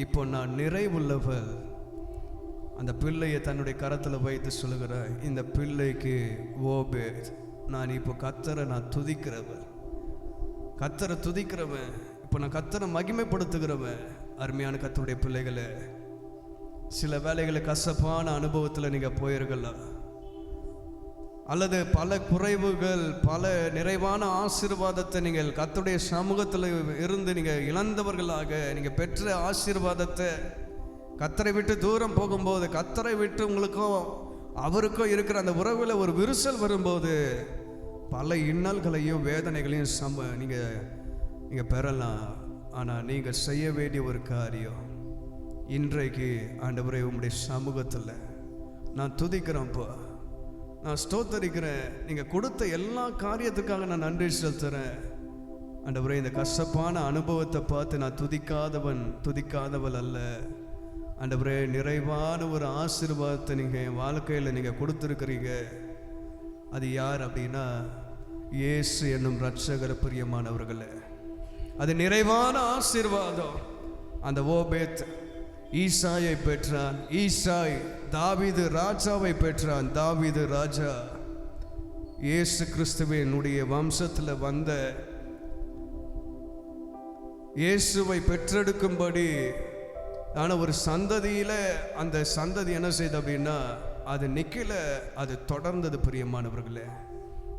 இப்போ நான் நிறைவுள்ளவள். அந்த பிள்ளையை தன்னுடைய கரத்தில் வைத்து சொல்லுகிறார், இந்த பிள்ளைக்கு ஓபேத், நான் இப்போ கர்த்தரை நான் துதிக்கிறவன், கர்த்தரை துதிக்கிறவன், இப்போ நான் கர்த்தரை மகிமைப்படுத்துகிறவன். அருமையான கர்த்தருடைய பிள்ளைகளே, சில வேளைகளை கசப்பான அனுபவத்தில் நீங்கள் போயிருக்கலாம், அல்லது பல குறைவுகள், பல நிறைவான ஆசீர்வாதத்தை நீங்கள் கர்த்தருடைய சமூகத்தில் இருந்து நீங்கள் இழந்தவர்களாக, நீங்கள் பெற்ற ஆசீர்வாதத்தை கர்த்தரை விட்டு தூரம் போகும்போது, கர்த்தரை விட்டு உங்களுக்கும் அவருக்கும் இருக்கிற அந்த உறவில் ஒரு விரிசல் வரும்போது பல இன்னல்களையும் வேதனைகளையும் நீங்கள் பெறலாம். ஆனால் நீங்கள் செய்ய வேண்டிய ஒரு காரியம், இன்றைக்கு ஆண்டவரே உம்முடைய சமூகத்தில் நான் துதிக்கிறேன்ப்பா, நான் ஸ்தோத்தரிக்கிறேன், நீங்கள் கொடுத்த எல்லா காரியத்துக்காக நான் நன்றி செலுத்துகிறேன் ஆண்டவரே. இந்த கசப்பான அனுபவத்தை பார்த்து நான் துதிக்காதவள் அல்ல ஆண்டவரே. நிறைவான ஒரு ஆசீர்வாதத்தை நீங்கள் என் வாழ்க்கையில் நீங்கள் கொடுத்துருக்கிறீங்க. அது யார் அப்படின்னா இயேசு என்னும் இரட்சகர். பிரியமானவர்களே, அது நிறைவான ஆசீர்வாதம். அந்த ஓபேத் ஈசாயை பெற்றான், ஈசாய் தாவீது ராஜாவை பெற்றான், தாவீது ராஜா இயேசு கிறிஸ்துவினுடைய வம்சத்தில் வந்த இயேசுவை பெற்றெடுக்கும்படி ஆன ஒரு சந்ததியில் அந்த சந்ததி என்ன செய்து அப்படின்னா அது நிக்கல, அது தொடர்ந்தது. பிரியமானவர்களே,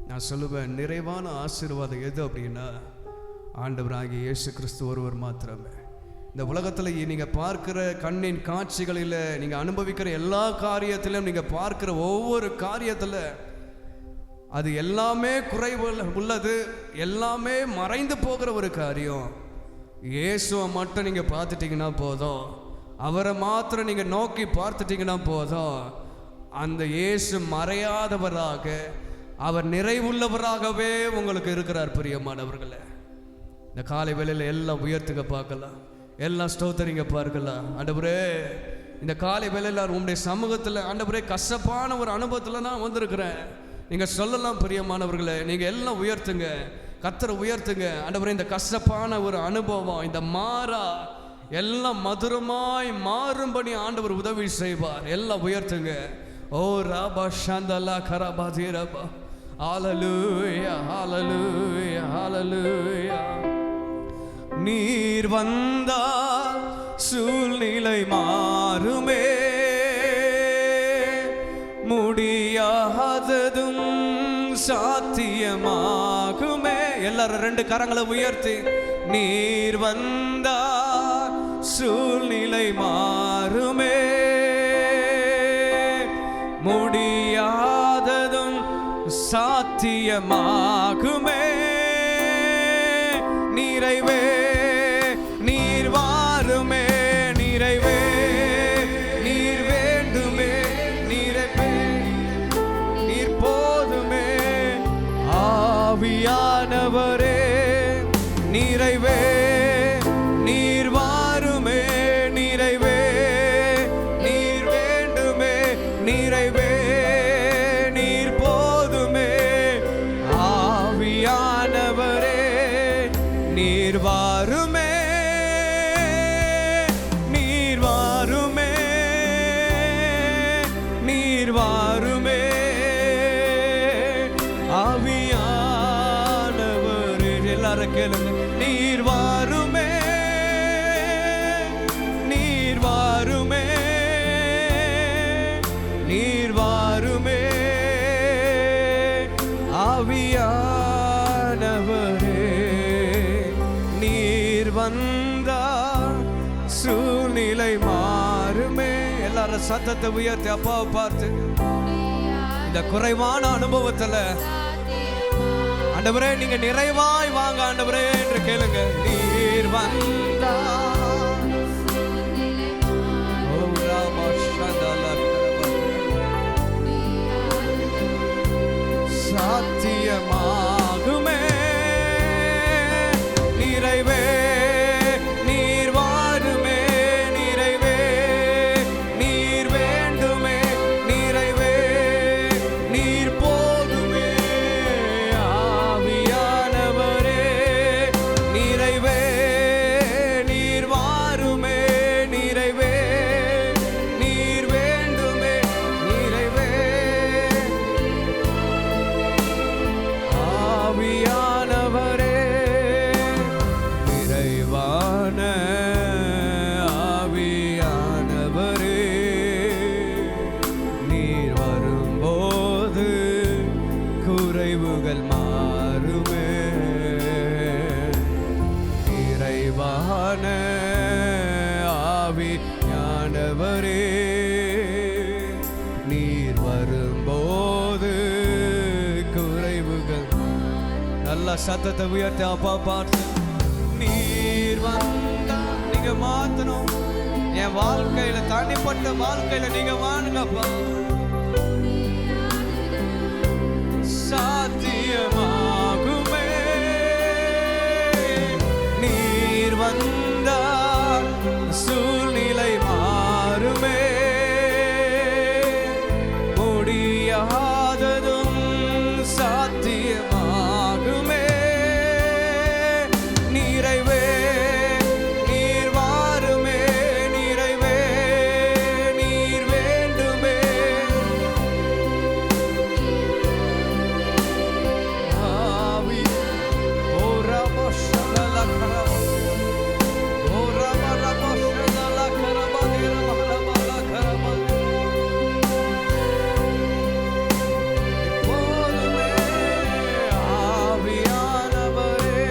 நான் சொல்லுவேன், நிறைவான ஆசீர்வாதம் எது அப்படின்னா ஆண்டவராகிய இயேசு கிறிஸ்து ஒருவர் மாத்திரமே. இந்த உலகத்தில் நீங்கள் பார்க்கிற கண்ணின் காட்சிகளில், நீங்கள் அனுபவிக்கிற எல்லா காரியத்திலும், நீங்கள் பார்க்கிற ஒவ்வொரு காரியத்தில் அது எல்லாமே குறைவு உள்ளது, எல்லாமே மறைந்து போகிற ஒரு காரியம். இயேசுவை மட்டும் நீங்கள் பார்த்துட்டீங்கன்னா போதும், அவரை மாத்திரம் நீங்கள் நோக்கி பார்த்துட்டீங்கன்னா போதும், அந்த இயேசு மறையாதவராக, அவர் நிறைவுள்ளவராகவே உங்களுக்கு இருக்கிறார். பிரியமானவர்களே, இந்த காலை வேளையில் எல்லாம் உயர்த்துக்க பார்க்கலாம், எல்லாம் ஸ்தோத்திரிங்க பார்க்கலாம். ஆண்டவரே, இந்த காலை வேளையில் உங்களுடைய சமூகத்தில் ஆண்டவரே கசப்பான ஒரு அனுபவத்தில் நான் வந்திருக்கிறேன். நீங்கள் சொல்லலாம் பிரியமானவர்களே, நீங்கள் எல்லாம் உயர்த்துங்க, கர்த்தரை உயர்த்துங்க. ஆண்டவரே, இந்த கசப்பான ஒரு அனுபவம், இந்த மாறா எல்லாம் மதுரமாய் மாறும்படி ஆண்டவர் உதவி செய்வார். எல்லாம் உயர்த்துங்க. ஓ ராபா ஷாந்தலா கராபாதி ரபா. ஹல்லேலூயா, ஹல்லேலூயா, ஹல்லேலூயா. நீர் வந்தால் சூழ்நிலை மாறுமே, முடியாததும் சாத்தியமாகுமே. எல்லாரும் ரெண்டு கரங்களை உயர்த்தி, நீர் வந்தால் சூழ்நிலை மாறுமே, முடியாததும் சாத்தியமாகுமே. நிறைவே நீர் வாருமே, நிறைவே நீர் வேண்டுமே, நிறைவே நீர் போதுமே. ஆவியானவரே நிறைவே நீர் வாருமே, நிறைவே நீர் வேண்டுமே, நிறைவே நீர் போதுமே. ஆவியானவரே நீர் வாருமே, நீர் வாருமே, நீர் வாருமே. ஆவியானவரே, எல்லாரும் கேளுங்க, நீர் வாருமே, நீர் வாருமே, நீர் வாருமே. ஆவியானவரே நீர் வந்தால் சூழ்நிலை மாறுமே. எல்லாரும் சத்தத்தை உயர்த்தி அப்பாவை பார்த்து, இந்த குறைவான அனுபவத்துல ஆண்டவரே நீங்க நிறைவாய் வாங்க ஆண்டவரே என்று கேளுங்க. நீர் வந்தால் ஓ ராமா ஷாந்தலா சாத்தியமாகுமே. நிறைவே நீர் வாருமே, நிறைவே நீர் வேண்டுமே, நிறைவே நீர் போதுமே. ஆவியானவரே நிறைவே நீர் வாருமே, நிறைவே நீர் வேண்டுமே, குறைவுகள் மாறுமே. நிறைவான ஆவியானவரே, நீர் வரும்போது குறைவுகள். நல்ல சத்தத்தை உயர்த்தி அப்பா பார்த்து, நீர் வந்தா நீங்க மாத்தணும். என் வாழ்க்கையில, தனிப்பட்ட வாழ்க்கையில நீங்க வாணுங்கப்பா. சாத்தியமாகுமே. நீர் வந்தால் சூழ்நிலை மாறுமே. முடியாததும் சாத்தியமாகுமே. நிறைவே நீர் வாருமே. நிறைவே நீர் வேண்டுமே. ஆவி ஓரமஷலல கரவ ஓரமரமஷலல கரவ நிரமலமல கரவ போதுமே. ஆவியானவரே,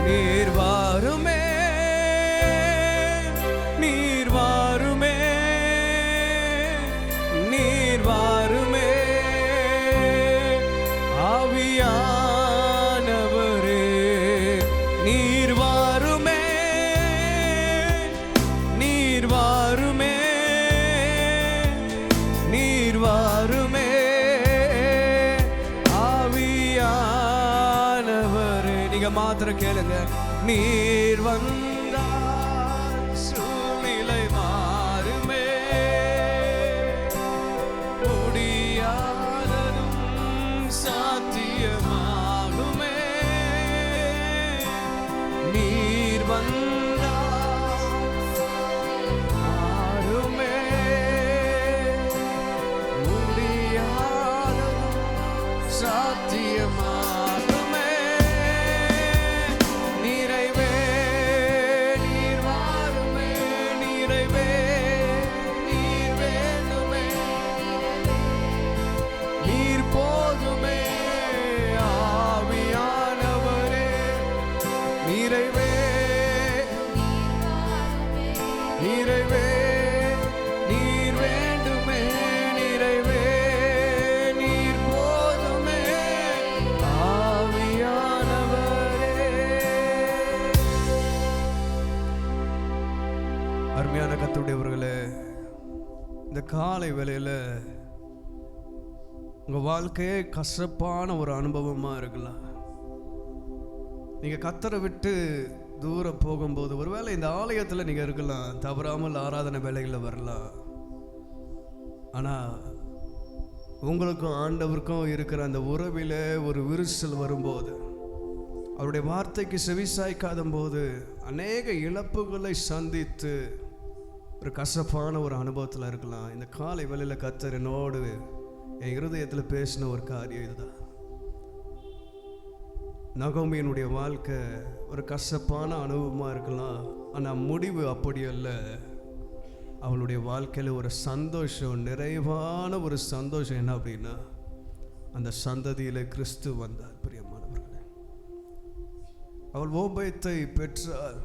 நீர் வாருமே. நீர் வாருமே. நீர் வாருமே. ஆவியானவரே, நீர் வாருமே. நீர் வாருமே. நீர் வாருமே. ஆவியானவரே, நீங்க மாத்திரம் கேளுங்க. நீர் வந்தால் சூழ்நிலை மாறுமே. முடியாததும் சாத்தியமாகுமே. நீர் வந்தால் மாறுமே. முடியாததும் சாத்தியமாகுமே. நிறைவே நீர் வாருமே. நிறைவே நீர் வேண்டுமே. நீர் போதுமே. ஆவியானவரே, நிறைவே நிறைவே நீர் வேண்டுமே. நிறைவே நீர் போதுமே. ஆவியானவரே. அருமையான கர்த்தருடையவர்களே, இந்த காலை வேளையில உங்க வாழ்க்கையே கசப்பான ஒரு அனுபவமா இருக்கலாம். நீங்க கர்த்தரை விட்டு தூரம் போகும்போது, ஒருவேளை இந்த ஆலயத்தில் நீங்க இருக்கலாம், தவறாமல் ஆராதனை வேலைகளில் வரலாம். ஆனா உங்களுக்கும் ஆண்டவருக்கும் இருக்கிற அந்த உறவில ஒரு விரிசல் வரும்போது, அவருடைய வார்த்தைக்கு செவிசாய்க்காத போது அநேக இழப்புகளை சந்தித்து ஒரு கசப்பான ஒரு அனுபவத்தில் இருக்கலாம். இந்த காலை வேளையில் கர்த்தர் என்னோடு என் இருதயத்தில் பேசின ஒரு காரியம் இதுதான். நகோமியினுடைய வாழ்க்கை ஒரு கசப்பான அனுபவமாக இருக்கலாம். ஆனால் முடிவு அப்படி அல்ல. அவளுடைய வாழ்க்கையில் ஒரு சந்தோஷம், நிறைவான ஒரு சந்தோஷம். என்ன அப்படின்னா, அந்த சந்ததியில் கிறிஸ்து வந்தார். பிரியமானவர்களே, அவள் ஓபேத்தை பெற்றார்.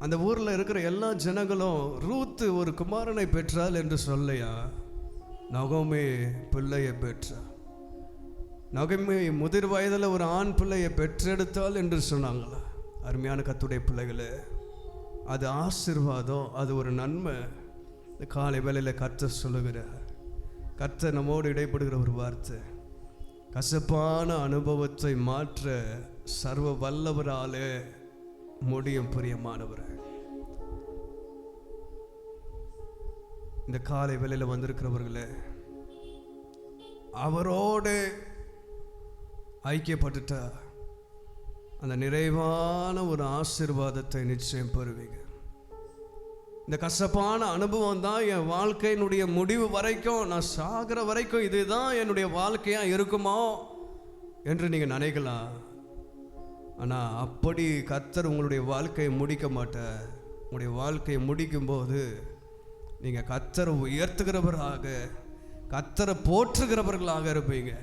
அந்த ஊரில் இருக்கிற எல்லா ஜனங்களும் ரூத்து ஒரு குமாரனை பெற்றாள் என்று சொல்லையா, நகோமி பிள்ளையை பெற்றார். நகோமி முதிர் வயதில் ஒரு ஆண் பிள்ளையை பெற்றெடுத்தாள் என்று சொன்னாங்களா. அருமையான கர்த்தருடைய பிள்ளைகளே, அது ஆசீர்வாதம், அது ஒரு நன்மை. இந்த காலை வேளையில் கர்த்தர் சொல்லுகிறார். கர்த்தர் நம்மோடு இடைப்படுகிற ஒரு வார்த்தை, கசப்பான அனுபவத்தை மாற்ற சர்வ வல்லவராலே முடியும். பிரியமானவர், இந்த காலை வேளையில் வந்திருக்கிறவர்களே, அவரோடு ஐக்கியப்பட்டுட்டா அந்த நிறைவான ஒரு ஆசீர்வாதத்தை நிச்சயம் பெறுவீங்க. இந்த கசப்பான அனுபவம் தான் என் வாழ்க்கையினுடைய முடிவு வரைக்கும், நான் சாகிற வரைக்கும் இதுதான் என்னுடைய வாழ்க்கையாக இருக்குமோ என்று நீங்கள் நினைக்கலாம். ஆனால் அப்படி கர்த்தர் உங்களுடைய வாழ்க்கையை முடிக்க மாட்டார். உங்களுடைய வாழ்க்கையை முடிக்கும்போது நீங்கள் கர்த்தரை உயர்த்துகிறவராக, கர்த்தரை போற்றுகிறவர்களாக இருப்பீங்க.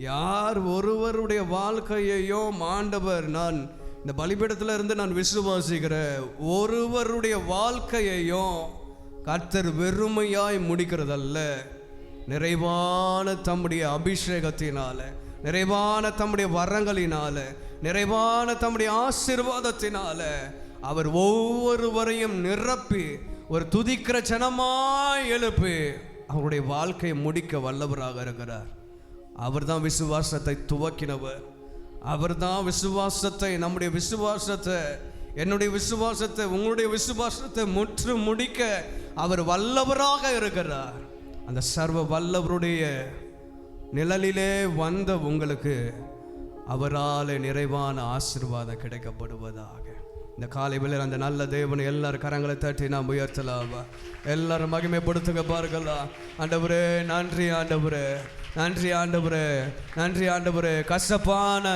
யார் ஒருவருடைய வாழ்க்கையையும் ஆண்டவர், நான் இந்த பலிபீடத்தில் இருந்து நான் விசுவாசிக்கிற ஒருவருடைய வாழ்க்கையையும் கர்த்தர் வெறுமையாய் முடிக்கிறதல்ல, நிறைவான தம்முடைய அபிஷேகத்தினால, நிறைவான தம்முடைய வரங்களினால, நிறைவான தம்முடைய ஆசீர்வாதத்தினால அவர் ஒவ்வொருவரையும் நிரப்பி ஒரு துதிக்கிற ஜனமாய் எழுப்பி அவருடைய வாழ்க்கையை முடிக்க வல்லவராக இருக்கிறார். அவர் தான் விசுவாசத்தை துவக்கினவர். அவர் தான் விசுவாசத்தை, நம்முடைய விசுவாசத்தை, என்னுடைய விசுவாசத்தை, உங்களுடைய விசுவாசத்தை முற்று முடிக்க அவர் வல்லவராக இருக்கிறார். அந்த சர்வ வல்லவருடைய நிழலிலே வந்த உங்களுக்கு அவரால் நிறைவான ஆசீர்வாதம் கிடைக்கப்படுவதாக. இந்த காலை வேளையில் அந்த நல்ல தேவனை எல்லாரும் கரங்களை தட்டி நாம் உயர்த்தலாம். எல்லாரும் மகிமைப்படுத்துங்க பாருங்களா. ஆண்டவரே நன்றி, ஆண்டவரே நன்றி, ஆண்டவரே நன்றி, ஆண்டவரே. கசப்பான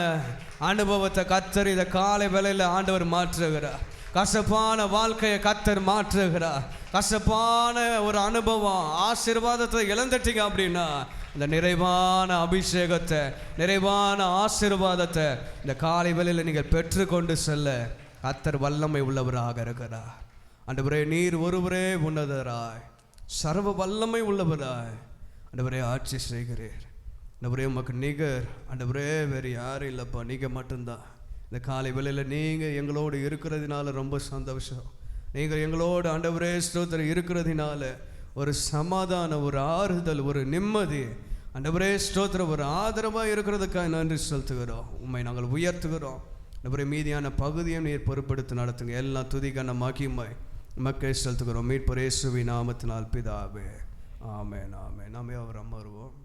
அனுபவத்தை கர்த்தர் இந்த காலை வேளையில் ஆண்டவர் மாற்றுகிறார். கசப்பான வாழ்க்கையை கர்த்தர் மாற்றுகிறார். கசப்பான ஒரு அனுபவம், ஆசீர்வாதத்தை இழந்துட்டீங்க அப்படின்னா இந்த நிறைவான அபிஷேகத்தை, நிறைவான ஆசீர்வாதத்தை இந்த காலை வேளையில் நீங்கள் பெற்றுக்கொண்டு செல்ல கர்த்தர் வல்லமை உள்ளவராக இருக்கிறார். ஆண்டவரே நீர் ஒருவரே உன்னதராய், சர்வ வல்லமை உள்ளவராய் ஆண்டவரே ஆட்சி செய்கிறீர். ஆண்டவரே உமக்கு நிகர் ஆண்டவரே வேறு யாரும் இல்லைப்பா, நீங்கள் மட்டும்தான். இந்த காலை வேளையில் நீங்கள் எங்களோடு இருக்கிறதுனால ரொம்ப சந்தோஷம். நீங்கள் எங்களோடு ஆண்டவரே ஸ்தோத்திரம் இருக்கிறதுனால ஒரு சமாதானம், ஒரு ஆறுதல், ஒரு நிம்மதி ஆண்டவரே ஸ்தோத்திரம், ஒரு ஆதரவாக இருக்கிறதுக்காக நன்றி செலுத்துகிறோம். உண்மை நாங்கள் உயர்த்துகிறோம். ஆண்டவரே மீதியான பகுதியும் நீர் பொறுப்படுத்தி நடத்துங்க. எல்லாம் துதிக்கான மகிமை மக்கள் செலுத்துகிறோம். மீட்பர் இயேசுவின் நாமத்தினால் பிதாவே, ஆமென், ஆமென். நாமே அவர் அமருவோம்.